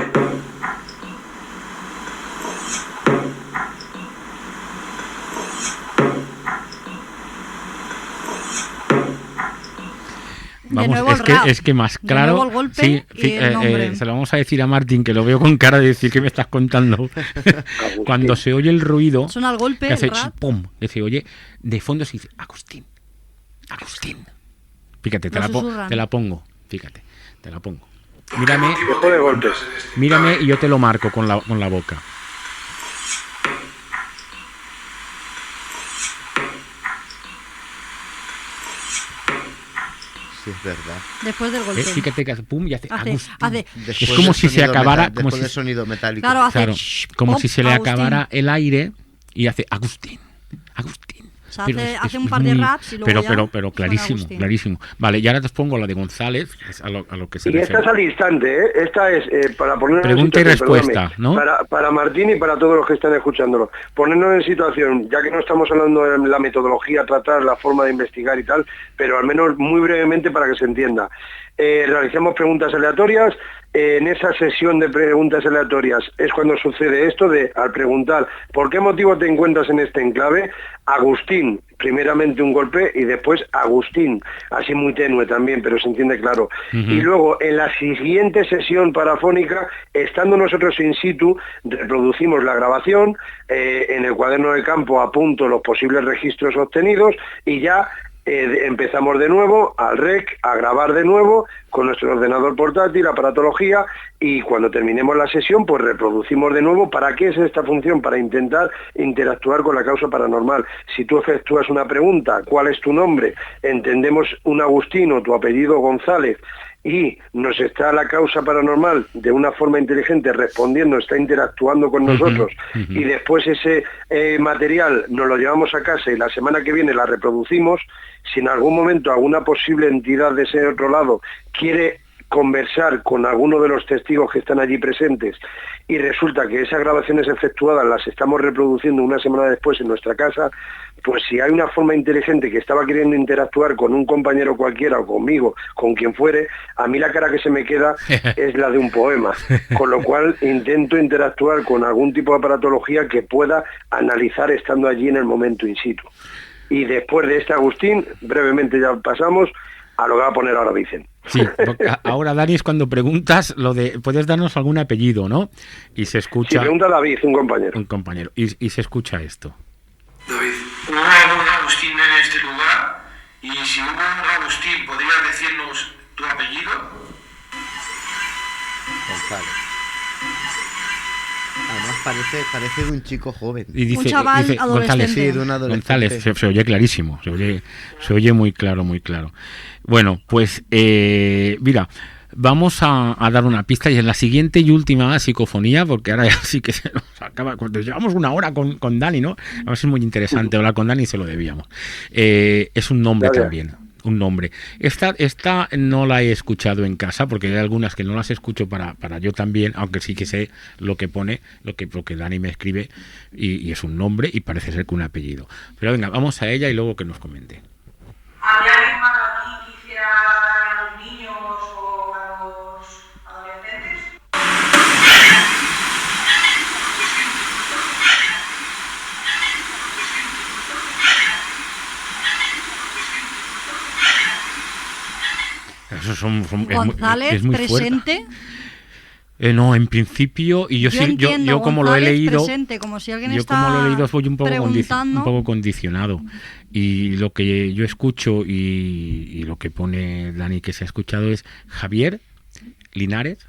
[SPEAKER 1] Vamos,
[SPEAKER 2] nuevo el rap.
[SPEAKER 1] es que más
[SPEAKER 2] De
[SPEAKER 1] claro.
[SPEAKER 2] nuevo el golpe
[SPEAKER 1] sí,
[SPEAKER 2] y el nombre.
[SPEAKER 1] se lo vamos a decir a Martín, que lo veo con cara de decir que me estás contando. Cuando se oye el ruido,
[SPEAKER 2] Suena el golpe,
[SPEAKER 1] que hace
[SPEAKER 2] el rap.
[SPEAKER 1] pum, que se oye, de fondo se dice Agustín. Fíjate,
[SPEAKER 2] Lo susurran.
[SPEAKER 1] te la pongo. Fíjate, te la pongo. Mírame,
[SPEAKER 4] Dejo de golpes.
[SPEAKER 1] mírame y yo te lo marco con la boca.
[SPEAKER 3] Sí, es verdad.
[SPEAKER 2] Después del golpe.
[SPEAKER 1] Fíjate que hace pum y hace Agustín.
[SPEAKER 3] Después
[SPEAKER 1] como
[SPEAKER 3] del
[SPEAKER 1] si se
[SPEAKER 3] sonido
[SPEAKER 1] acabara-
[SPEAKER 3] meta-
[SPEAKER 1] como
[SPEAKER 3] después
[SPEAKER 1] si-
[SPEAKER 3] del sonido metálico.
[SPEAKER 2] Claro, hace
[SPEAKER 1] Claro, como
[SPEAKER 2] pop,
[SPEAKER 1] si se le
[SPEAKER 2] Agustín.
[SPEAKER 1] acabara el aire y hace Agustín.
[SPEAKER 2] O sea, hace un par de raps y luego
[SPEAKER 1] pero clarísimo. Vale, y ahora te pongo la de González, que es a lo que se
[SPEAKER 4] y
[SPEAKER 1] refiere.
[SPEAKER 4] esta es al instante, ¿eh? Esta es para ponernos
[SPEAKER 1] Pregunta
[SPEAKER 4] en
[SPEAKER 1] y
[SPEAKER 4] situación,
[SPEAKER 1] respuesta, ¿no?
[SPEAKER 4] Para Martín y para todos los que están escuchándolo. Ponernos en situación, ya que no estamos hablando de la metodología, tratar la forma de investigar y tal, pero al menos muy brevemente para que se entienda. Realicemos preguntas aleatorias. En esa sesión de preguntas aleatorias es cuando sucede esto de, al preguntar ¿por qué motivo te encuentras en este enclave? Agustín, primeramente un golpe y después Agustín, así muy tenue también, pero se entiende claro. Y luego en la siguiente sesión parafónica, estando nosotros in situ, reproducimos la grabación, en el cuaderno de campo apunto los posibles registros obtenidos y ya empezamos de nuevo al rec, a grabar de nuevo con nuestro ordenador portátil, aparatología, y cuando terminemos la sesión pues reproducimos de nuevo. ¿Para qué es esta función? Para intentar interactuar con la causa paranormal. Si tú efectúas una pregunta, ¿cuál es tu nombre? Entendemos un Agustín o tu apellido González, y nos está la causa paranormal de una forma inteligente respondiendo, está interactuando con nosotros, y después ese material nos lo llevamos a casa y la semana que viene la reproducimos. Si en algún momento alguna posible entidad de ese otro lado quiere conversar con alguno de los testigos que están allí presentes y resulta que esas grabaciones efectuadas las estamos reproduciendo una semana después en nuestra casa, pues si hay una forma inteligente que estaba queriendo interactuar con un compañero cualquiera o conmigo, con quien fuere, a mí la cara que se me queda es la de un poema, con lo cual intento interactuar con algún tipo de aparatología que pueda analizar estando allí en el momento in situ. Y después de este Agustín, brevemente ya pasamos a lo que va a poner ahora Vicen.
[SPEAKER 1] Sí, ahora Dani es cuando preguntas lo de, puedes darnos algún apellido, ¿no? Y se escucha...
[SPEAKER 4] Sí, pregunta David, un compañero.
[SPEAKER 1] Un compañero, y se escucha esto.
[SPEAKER 6] David, hubo un Agustín en este lugar, y si hubo un Agustín, ¿podrías decirnos tu apellido?
[SPEAKER 3] González. Además parece de un chico joven.
[SPEAKER 1] Y dice,
[SPEAKER 2] un chaval
[SPEAKER 1] dice,
[SPEAKER 2] adolescente.
[SPEAKER 1] González,
[SPEAKER 3] Sí, de un adolescente.
[SPEAKER 1] González, se oye clarísimo, se oye muy claro, muy claro. Bueno, pues mira, vamos a dar una pista, y en la siguiente y última psicofonía, porque ahora ya sí que se nos acaba, cuando llevamos una hora con Dani, ¿no? A ver si es muy interesante hablar con Dani, se lo debíamos. Es un nombre también. Un nombre. Esta no la he escuchado en casa, porque hay algunas que no las escucho para yo también, aunque sí que sé lo que pone, lo que Dani me escribe, y es un nombre y parece ser que un apellido. Pero venga, vamos a ella y luego que nos comente.
[SPEAKER 6] ¿Habría alguien más aquí que hiciera a los niños o a los adolescentes?
[SPEAKER 1] Eso
[SPEAKER 2] González,
[SPEAKER 1] es muy
[SPEAKER 2] presente.
[SPEAKER 1] No, en principio, y yo como lo he leído,
[SPEAKER 2] presente, como si alguien
[SPEAKER 1] yo
[SPEAKER 2] está
[SPEAKER 1] como lo he leído soy un
[SPEAKER 2] preguntando.
[SPEAKER 1] poco condicionado, y lo que yo escucho y lo que pone Dani que se ha escuchado es Javier Linares.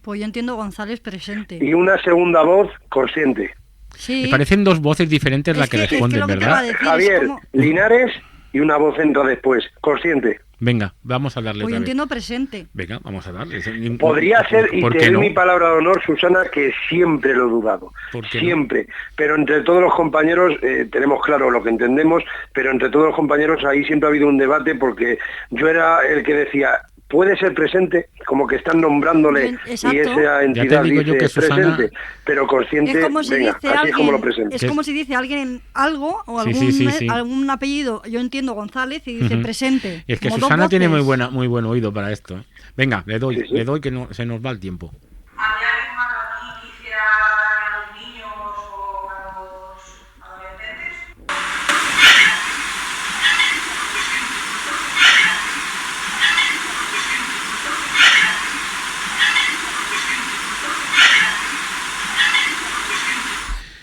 [SPEAKER 2] Pues yo entiendo González presente.
[SPEAKER 4] Y una segunda voz consciente.
[SPEAKER 2] Sí.
[SPEAKER 1] Me parecen dos voces diferentes las que responden,
[SPEAKER 2] lo que te
[SPEAKER 1] ¿verdad?
[SPEAKER 2] iba a decir,
[SPEAKER 4] Javier
[SPEAKER 2] es como...
[SPEAKER 4] Linares, y una voz entra después, consciente.
[SPEAKER 1] Venga, vamos a darle
[SPEAKER 2] Pues yo
[SPEAKER 1] otra vez.
[SPEAKER 2] entiendo presente.
[SPEAKER 1] Venga, vamos a darle.
[SPEAKER 4] Podría ser, y
[SPEAKER 1] ¿Por
[SPEAKER 4] te
[SPEAKER 1] qué
[SPEAKER 4] doy
[SPEAKER 1] no?
[SPEAKER 4] mi palabra de honor, Susana, que siempre lo he dudado.
[SPEAKER 1] ¿Por qué
[SPEAKER 4] Siempre. Pero entre todos los compañeros tenemos claro lo que entendemos, pero entre todos los compañeros ahí siempre ha habido un debate, porque yo era el que decía, puede ser presente, como que están nombrándole,
[SPEAKER 2] Exacto.
[SPEAKER 4] y esa entidad
[SPEAKER 1] Ya te digo yo
[SPEAKER 4] dice
[SPEAKER 1] que Susana...
[SPEAKER 4] presente, pero consciente,
[SPEAKER 2] Es como si
[SPEAKER 4] venga,
[SPEAKER 2] dice
[SPEAKER 4] así
[SPEAKER 2] alguien,
[SPEAKER 4] es como lo presente.
[SPEAKER 2] es como si dice alguien algo o
[SPEAKER 1] Sí, sí.
[SPEAKER 2] algún apellido. Yo entiendo González y dice presente.
[SPEAKER 1] Y es que
[SPEAKER 2] como dos
[SPEAKER 1] Susana tiene
[SPEAKER 2] voces.
[SPEAKER 1] muy buen oído para esto, ¿eh? Venga, le doy que no, se nos va el tiempo.
[SPEAKER 6] ¿Habría alguien más aquí que hiciera a los niños o a los adolescentes?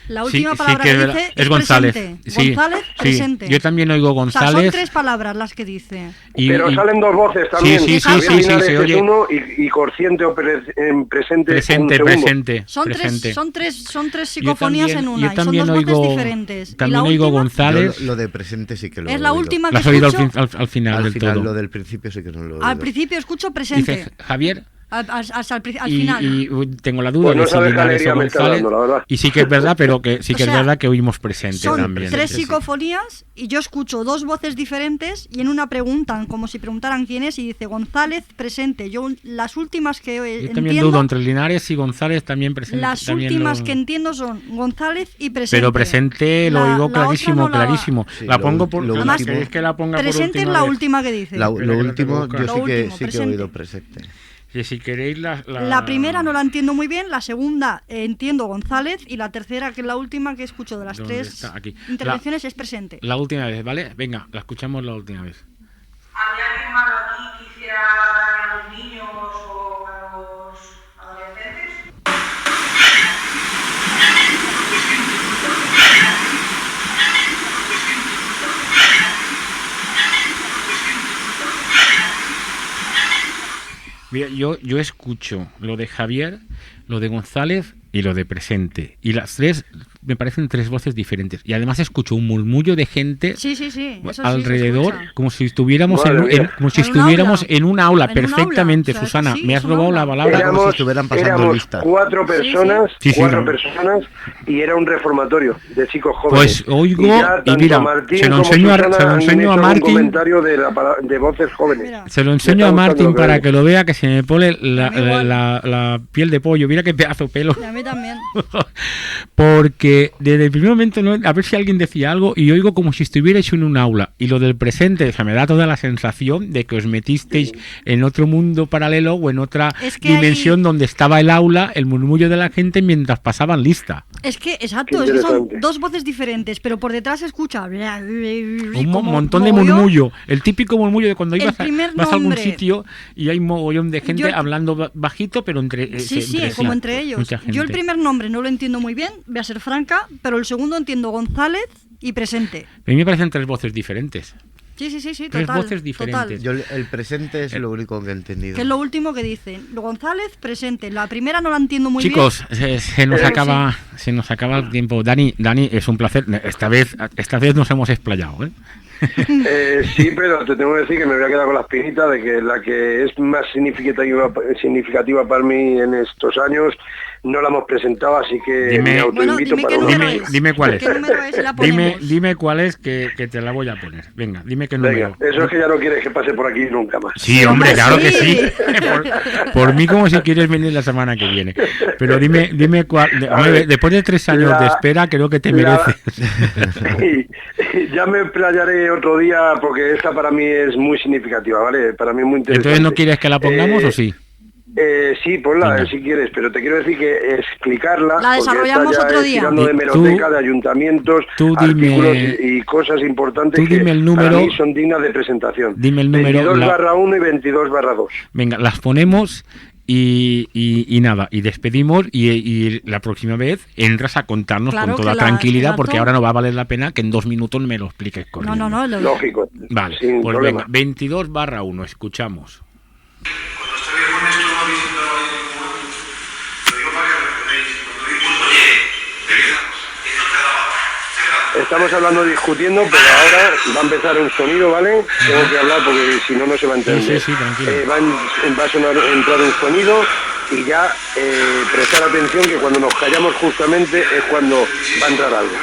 [SPEAKER 2] La última
[SPEAKER 1] Sí,
[SPEAKER 2] palabra
[SPEAKER 1] que
[SPEAKER 2] que
[SPEAKER 1] es
[SPEAKER 2] dice
[SPEAKER 1] es González.
[SPEAKER 2] presente.
[SPEAKER 1] Sí,
[SPEAKER 2] González,
[SPEAKER 1] sí.
[SPEAKER 2] presente.
[SPEAKER 1] Yo también oigo
[SPEAKER 2] O sea,
[SPEAKER 1] González.
[SPEAKER 2] son 3 palabras las que dice.
[SPEAKER 4] Pero salen dos voces también.
[SPEAKER 1] Sí,
[SPEAKER 4] Javier Linares
[SPEAKER 1] se
[SPEAKER 4] es
[SPEAKER 1] oye.
[SPEAKER 4] uno y consciente o presente un segundo.
[SPEAKER 1] Presente.
[SPEAKER 2] Son tres
[SPEAKER 1] Yo
[SPEAKER 2] psicofonías
[SPEAKER 1] también-
[SPEAKER 2] en una.
[SPEAKER 1] yo
[SPEAKER 2] y son
[SPEAKER 1] también
[SPEAKER 2] dos voces
[SPEAKER 1] oigo-
[SPEAKER 2] diferentes.
[SPEAKER 1] También
[SPEAKER 2] y la
[SPEAKER 1] oigo
[SPEAKER 2] última
[SPEAKER 1] González.
[SPEAKER 3] Lo de presente sí que lo he
[SPEAKER 2] es la
[SPEAKER 3] oído.
[SPEAKER 2] última
[SPEAKER 1] Lo
[SPEAKER 2] que
[SPEAKER 1] has oído
[SPEAKER 2] escucho.
[SPEAKER 1] al final
[SPEAKER 3] Al
[SPEAKER 1] del
[SPEAKER 3] final
[SPEAKER 1] todo.
[SPEAKER 3] lo del principio sí que no lo he oído.
[SPEAKER 2] Al principio escucho presente.
[SPEAKER 1] Dice Javier
[SPEAKER 2] al final.
[SPEAKER 1] Y tengo la duda
[SPEAKER 4] Pues no
[SPEAKER 1] de si
[SPEAKER 4] sabes qué
[SPEAKER 1] Linares o
[SPEAKER 4] alegría me está
[SPEAKER 1] González.
[SPEAKER 4] dando, la verdad.
[SPEAKER 1] Y sí que es verdad, pero que sí que
[SPEAKER 2] O
[SPEAKER 1] es
[SPEAKER 2] sea,
[SPEAKER 1] verdad que oímos presente
[SPEAKER 2] Son
[SPEAKER 1] también.
[SPEAKER 2] 3
[SPEAKER 1] Sí.
[SPEAKER 2] psicofonías y yo escucho 2 voces diferentes y en una preguntan como si preguntaran quién es y dice González presente. Yo las últimas que
[SPEAKER 1] Yo también
[SPEAKER 2] entiendo,
[SPEAKER 1] dudo entre Linares y González también presente.
[SPEAKER 2] las
[SPEAKER 1] también
[SPEAKER 2] últimas
[SPEAKER 1] lo-
[SPEAKER 2] que entiendo son González y presente.
[SPEAKER 1] Pero presente lo
[SPEAKER 2] La-
[SPEAKER 1] oigo
[SPEAKER 2] la otra
[SPEAKER 1] clarísimo,
[SPEAKER 2] no la-
[SPEAKER 1] clarísimo.
[SPEAKER 3] Sí,
[SPEAKER 1] la
[SPEAKER 3] lo
[SPEAKER 1] pongo
[SPEAKER 3] ul-
[SPEAKER 1] por
[SPEAKER 3] lo
[SPEAKER 1] además,
[SPEAKER 3] último-
[SPEAKER 1] ¿queréis que la ponga
[SPEAKER 2] Presente es
[SPEAKER 1] por
[SPEAKER 2] la
[SPEAKER 1] vez?
[SPEAKER 2] última que dice.
[SPEAKER 3] Lo
[SPEAKER 1] Espera, que lo
[SPEAKER 3] último,
[SPEAKER 1] tengo
[SPEAKER 3] yo
[SPEAKER 1] claro.
[SPEAKER 3] sí
[SPEAKER 2] Lo
[SPEAKER 3] que
[SPEAKER 2] último,
[SPEAKER 3] he
[SPEAKER 2] presente.
[SPEAKER 3] oído presente.
[SPEAKER 1] Que si queréis
[SPEAKER 2] La primera no la entiendo muy bien, la segunda entiendo González y la tercera, que es la última que escucho de las
[SPEAKER 1] ¿Dónde
[SPEAKER 2] 3
[SPEAKER 1] está? Aquí.
[SPEAKER 2] intervenciones, es presente.
[SPEAKER 1] La última vez, ¿vale? Venga, la escuchamos la última vez.
[SPEAKER 7] ¿Habría alguien malo aquí que hiciera daño a los niños o a los adolescentes?
[SPEAKER 1] Mira, yo escucho lo de Javier, lo de González y lo de presente. Y las tres me parecen 3 voces diferentes. Y además escucho un murmullo de gente
[SPEAKER 2] Sí, eso sí, se
[SPEAKER 1] alrededor,
[SPEAKER 2] escucha.
[SPEAKER 1] como si estuviéramos
[SPEAKER 4] Madre mía.
[SPEAKER 2] En un aula.
[SPEAKER 1] en un aula.
[SPEAKER 2] En un aula.
[SPEAKER 1] Perfectamente,
[SPEAKER 2] O sea,
[SPEAKER 1] Susana.
[SPEAKER 2] sí,
[SPEAKER 1] Me has
[SPEAKER 2] es un
[SPEAKER 1] robado
[SPEAKER 2] aula.
[SPEAKER 1] la palabra.
[SPEAKER 3] Era- como si estuvieran pasando
[SPEAKER 4] éramos
[SPEAKER 3] lista.
[SPEAKER 4] 4 personas,
[SPEAKER 1] Sí, sí,
[SPEAKER 4] cuatro
[SPEAKER 1] no.
[SPEAKER 4] personas, y era un reformatorio de chicos jóvenes.
[SPEAKER 1] Pues oigo,
[SPEAKER 4] ya
[SPEAKER 1] y
[SPEAKER 4] tanto
[SPEAKER 1] mira,
[SPEAKER 4] Martín
[SPEAKER 1] se lo
[SPEAKER 4] como
[SPEAKER 1] enseño a-
[SPEAKER 4] Susana
[SPEAKER 1] se lo
[SPEAKER 4] han
[SPEAKER 1] enseño a
[SPEAKER 4] hecho
[SPEAKER 1] Martín.
[SPEAKER 4] un comentario de voces jóvenes.
[SPEAKER 2] Mira.
[SPEAKER 1] Se lo
[SPEAKER 4] Me
[SPEAKER 1] enseño
[SPEAKER 4] está
[SPEAKER 1] a
[SPEAKER 4] gustando
[SPEAKER 1] Martín
[SPEAKER 4] lo que
[SPEAKER 1] para
[SPEAKER 4] oigo.
[SPEAKER 1] que lo vea, que se me pone la,
[SPEAKER 2] A mí igual.
[SPEAKER 1] la piel de pollo. Mira qué pedazo de pelo.
[SPEAKER 2] Y a mí también.
[SPEAKER 1] Porque desde el primer momento, ¿no? A ver si alguien decía algo y oigo como si estuvierais en un aula. Y lo del presente, o sea, me da toda la sensación de que os metisteis en otro mundo paralelo o en otra
[SPEAKER 2] Es que
[SPEAKER 1] dimensión donde estaba el aula, el murmullo de la gente mientras pasaban lista.
[SPEAKER 2] Es que,
[SPEAKER 4] Qué
[SPEAKER 2] exacto, es que son
[SPEAKER 4] interesante.
[SPEAKER 2] 2 voces diferentes, pero por detrás se escucha
[SPEAKER 1] Un
[SPEAKER 2] como
[SPEAKER 1] montón de
[SPEAKER 2] mogollón.
[SPEAKER 1] murmullo. El típico murmullo de cuando
[SPEAKER 2] El
[SPEAKER 1] ibas a,
[SPEAKER 2] primer
[SPEAKER 1] vas a algún
[SPEAKER 2] nombre.
[SPEAKER 1] sitio y hay un mogollón de gente
[SPEAKER 2] Yo-
[SPEAKER 1] hablando bajito, pero entre
[SPEAKER 2] Sí, sí,
[SPEAKER 1] entre
[SPEAKER 2] como entre ellos.
[SPEAKER 1] mucha
[SPEAKER 2] Yo el
[SPEAKER 1] gente.
[SPEAKER 2] primer nombre no lo entiendo muy bien, voy a ser franca, pero el segundo entiendo González y presente.
[SPEAKER 1] A mí me parecen 3 voces diferentes.
[SPEAKER 2] Sí, sí, sí, sí,
[SPEAKER 1] 3
[SPEAKER 2] total.
[SPEAKER 1] voces diferentes.
[SPEAKER 3] Yo el presente es lo único que he entendido.
[SPEAKER 2] Que es lo último que dicen. González, presente. La primera no la entiendo muy
[SPEAKER 1] Chicos, se nos
[SPEAKER 2] Pero
[SPEAKER 1] acaba el tiempo. Dani, es un placer. Esta vez nos hemos explayado, ¿eh?
[SPEAKER 4] Sí, pero te tengo que decir que me voy a quedar con la espinita de que la que es más significativa para mí en estos años no la hemos presentado, así que
[SPEAKER 1] Dime-
[SPEAKER 4] me
[SPEAKER 2] bien. Bueno,
[SPEAKER 4] autoinvito
[SPEAKER 2] dime
[SPEAKER 4] para
[SPEAKER 2] qué
[SPEAKER 4] una
[SPEAKER 2] número
[SPEAKER 1] Dime-
[SPEAKER 2] es.
[SPEAKER 1] dime cuál es.
[SPEAKER 2] ¿Qué número es y la
[SPEAKER 1] Dime,
[SPEAKER 2] ponemos?
[SPEAKER 1] dime cuál es que te la voy a poner. Venga, dime qué
[SPEAKER 4] Venga,
[SPEAKER 1] número.
[SPEAKER 4] eso es que ya no quieres que pase por aquí nunca más.
[SPEAKER 1] Sí, hombre,
[SPEAKER 2] Hombre,
[SPEAKER 1] claro que
[SPEAKER 2] sí.
[SPEAKER 1] sí. Por mí como si quieres venir la semana que viene. Pero dime cuál. Hombre,
[SPEAKER 4] ver,
[SPEAKER 1] después de 3 años de espera, creo que te mereces.
[SPEAKER 4] Y ya me explayaré otro día porque esta para mí es muy significativa, ¿vale? Para mí es muy interesante.
[SPEAKER 1] Entonces, ¿no quieres que la pongamos o sí?
[SPEAKER 4] Sí, ponla
[SPEAKER 1] Venga.
[SPEAKER 4] si quieres, pero te quiero decir que explicarla.
[SPEAKER 2] La
[SPEAKER 4] porque
[SPEAKER 2] desarrollamos
[SPEAKER 4] esta ya
[SPEAKER 2] otro
[SPEAKER 4] es
[SPEAKER 2] día.
[SPEAKER 4] tirando de
[SPEAKER 1] Y
[SPEAKER 4] hemeroteca,
[SPEAKER 1] tú-
[SPEAKER 4] de ayuntamientos,
[SPEAKER 1] tú dime-
[SPEAKER 4] artículos y cosas importantes
[SPEAKER 1] tú
[SPEAKER 4] que
[SPEAKER 1] dime el número-
[SPEAKER 4] para mí son dignas de presentación.
[SPEAKER 1] Dime el número,
[SPEAKER 4] 22/1 y 22/2.
[SPEAKER 1] Venga, las ponemos y nada, y despedimos y la próxima vez entras a contarnos
[SPEAKER 2] Claro
[SPEAKER 1] con toda
[SPEAKER 2] que la-
[SPEAKER 1] tranquilidad
[SPEAKER 2] exacto.
[SPEAKER 1] porque ahora no va a valer la pena que en 2 minutos me lo expliques
[SPEAKER 2] No,
[SPEAKER 1] corriendo.
[SPEAKER 2] no, no.
[SPEAKER 4] Lógico.
[SPEAKER 1] Vale,
[SPEAKER 4] sin
[SPEAKER 1] pues
[SPEAKER 4] problema.
[SPEAKER 1] venga, 22/1, escuchamos.
[SPEAKER 6] Cuando está bien con esto diciendo algo, lo digo para que lo recordéis. Cuando digo, oye, te quedamos, esto te daba.
[SPEAKER 4] Estamos hablando discutiendo, pero ahora va a empezar un sonido, ¿vale? Tengo que hablar porque si no, no se va a entender.
[SPEAKER 1] Sí, tranquilo.
[SPEAKER 4] Va a sonar, entrar un sonido y ya prestar atención que cuando nos callamos justamente es cuando va a entrar algo.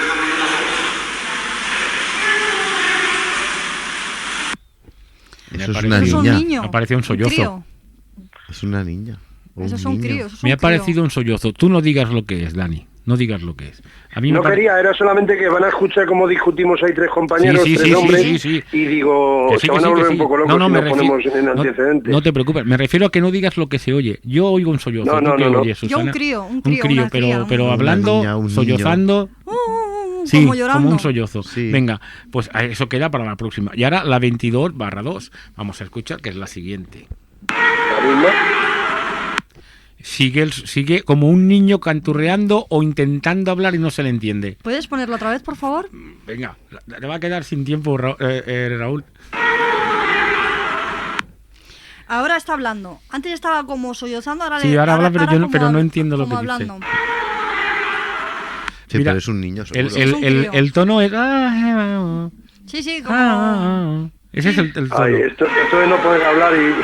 [SPEAKER 3] Eso es
[SPEAKER 1] parece-
[SPEAKER 3] una
[SPEAKER 2] Eso es un
[SPEAKER 3] niña.
[SPEAKER 2] niño.
[SPEAKER 1] Me ha parecido un sollozo.
[SPEAKER 2] crío.
[SPEAKER 3] Es una niña. o
[SPEAKER 2] Eso es
[SPEAKER 3] un
[SPEAKER 2] un
[SPEAKER 3] niño.
[SPEAKER 2] crío. Eso es un
[SPEAKER 1] Me ha
[SPEAKER 2] crío.
[SPEAKER 1] parecido un sollozo. Tú no digas lo que es, Dani. No digas lo que es. A mí me
[SPEAKER 4] No
[SPEAKER 1] pare-
[SPEAKER 4] quería, era solamente que van a escuchar cómo discutimos ahí 3 compañeros,
[SPEAKER 1] Sí, sí,
[SPEAKER 4] 3
[SPEAKER 1] sí,
[SPEAKER 4] hombres,
[SPEAKER 1] sí, sí.
[SPEAKER 4] y digo,
[SPEAKER 1] Que sí,
[SPEAKER 4] se
[SPEAKER 1] que
[SPEAKER 4] van
[SPEAKER 1] sí,
[SPEAKER 4] a
[SPEAKER 1] que
[SPEAKER 4] volver
[SPEAKER 1] sí.
[SPEAKER 4] un poco locos si
[SPEAKER 1] me
[SPEAKER 4] nos
[SPEAKER 1] refiero-
[SPEAKER 4] ponemos en antecedentes.
[SPEAKER 1] no te preocupes. Me refiero a que no digas lo que se oye. Yo oigo un sollozo.
[SPEAKER 4] No,
[SPEAKER 1] ¿Tú
[SPEAKER 4] no,
[SPEAKER 1] qué
[SPEAKER 4] no, no.
[SPEAKER 1] oyes,
[SPEAKER 2] Yo
[SPEAKER 1] Susana?
[SPEAKER 2] un crío, una
[SPEAKER 1] pero,
[SPEAKER 2] cría,
[SPEAKER 1] pero
[SPEAKER 2] una
[SPEAKER 1] hablando,
[SPEAKER 3] niña, un niño.
[SPEAKER 1] sollozando. Sí,
[SPEAKER 2] como llorando.
[SPEAKER 1] un sollozo.
[SPEAKER 3] Sí.
[SPEAKER 1] Venga, pues eso queda para la próxima. Y ahora la 22/2. Vamos a escuchar, que es la siguiente.
[SPEAKER 4] La misma.
[SPEAKER 1] Sigue como un niño canturreando o intentando hablar y no se le entiende.
[SPEAKER 2] ¿Puedes ponerlo otra vez, por favor?
[SPEAKER 1] Venga, te va a quedar sin tiempo, Raúl.
[SPEAKER 2] Ahora está hablando. Antes estaba como sollozando, ahora
[SPEAKER 1] Sí, ahora habla, pero yo no-
[SPEAKER 2] como
[SPEAKER 1] pero no
[SPEAKER 2] habla-
[SPEAKER 1] entiendo lo
[SPEAKER 2] como
[SPEAKER 1] que dice.
[SPEAKER 2] hablando.
[SPEAKER 3] Sí,
[SPEAKER 1] Mira,
[SPEAKER 3] pero es un niño, seguro.
[SPEAKER 1] El
[SPEAKER 2] un crío.
[SPEAKER 1] tono es...
[SPEAKER 2] Sí, sí, como...
[SPEAKER 1] Ese es el
[SPEAKER 4] Ay,
[SPEAKER 1] todo.
[SPEAKER 4] esto de no poder hablar y...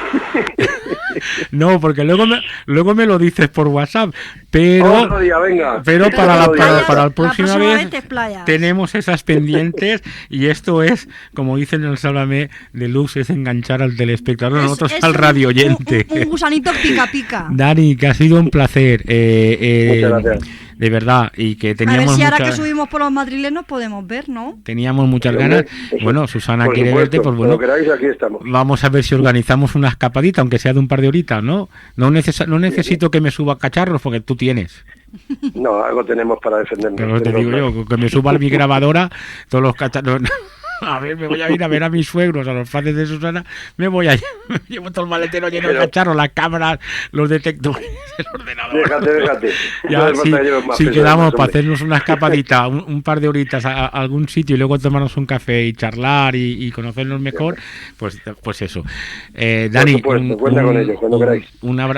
[SPEAKER 1] No, porque luego me lo dices por WhatsApp, pero
[SPEAKER 4] Otro día, venga.
[SPEAKER 1] pero para la
[SPEAKER 4] Otro día.
[SPEAKER 1] próxima
[SPEAKER 2] vez
[SPEAKER 1] vez
[SPEAKER 2] te explayas.
[SPEAKER 1] tenemos esas pendientes y esto es, como dicen en el Sálvame Deluxe, es enganchar al telespectador, nosotros
[SPEAKER 2] Es
[SPEAKER 1] al radio oyente.
[SPEAKER 2] Un gusanito pica.
[SPEAKER 1] Dani, que ha sido un placer,
[SPEAKER 4] Muchas gracias.
[SPEAKER 1] de verdad, y que
[SPEAKER 2] A ver
[SPEAKER 1] teníamos
[SPEAKER 2] si ahora que
[SPEAKER 1] muchas,
[SPEAKER 2] subimos por los madrileños podemos ver, ¿no?
[SPEAKER 1] teníamos muchas
[SPEAKER 4] Pero,
[SPEAKER 1] ganas.
[SPEAKER 4] hombre,
[SPEAKER 1] Bueno, Susana
[SPEAKER 4] por
[SPEAKER 1] quiere
[SPEAKER 4] supuesto,
[SPEAKER 1] verte, pues bueno,
[SPEAKER 4] cuando queráis, aquí estamos.
[SPEAKER 1] vamos a ver si organizamos una escapadita, aunque sea de un par de horitas, ¿no? No necesito que me suba cacharros, porque tú tienes.
[SPEAKER 4] No, algo tenemos para defendernos.
[SPEAKER 1] Pero te digo yo, que me suba mi grabadora, todos los cacharros. A ver, me voy a ir a ver a mis suegros, a los padres de Susana, me llevo todo el maletero lleno de cacharros, las cámaras, los detectores, el ordenador.
[SPEAKER 4] Déjate.
[SPEAKER 1] Ya,
[SPEAKER 4] No hace falta que lleves más
[SPEAKER 1] si
[SPEAKER 4] peso,
[SPEAKER 1] quedamos
[SPEAKER 4] hombre.
[SPEAKER 1] para hacernos una escapadita, un par de horitas a algún sitio y luego tomarnos un café y charlar y conocernos mejor, pues eso. Dani,
[SPEAKER 4] supuesto, cuenta con ello, cuando queráis.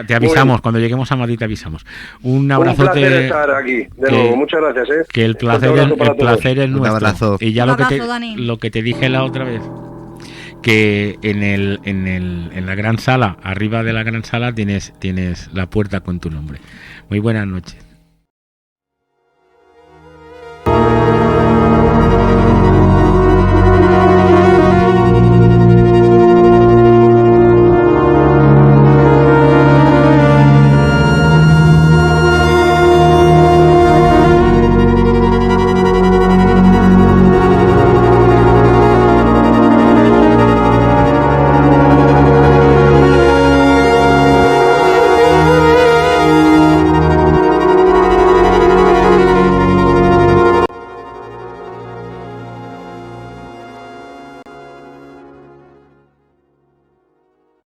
[SPEAKER 1] te avisamos, cuando lleguemos a Madrid te avisamos. Un abrazote.
[SPEAKER 4] Un placer estar aquí, de nuevo. Muchas gracias,
[SPEAKER 1] Que el
[SPEAKER 4] Fuerte
[SPEAKER 1] placer,
[SPEAKER 4] abrazo para todos.
[SPEAKER 1] es nuestro.
[SPEAKER 3] abrazo.
[SPEAKER 1] Y ya
[SPEAKER 2] Un
[SPEAKER 1] lo que
[SPEAKER 2] abrazo, Dani.
[SPEAKER 1] lo que te dije la otra vez, que en la gran sala, arriba de la gran sala tienes la puerta con tu nombre. Muy buenas noches.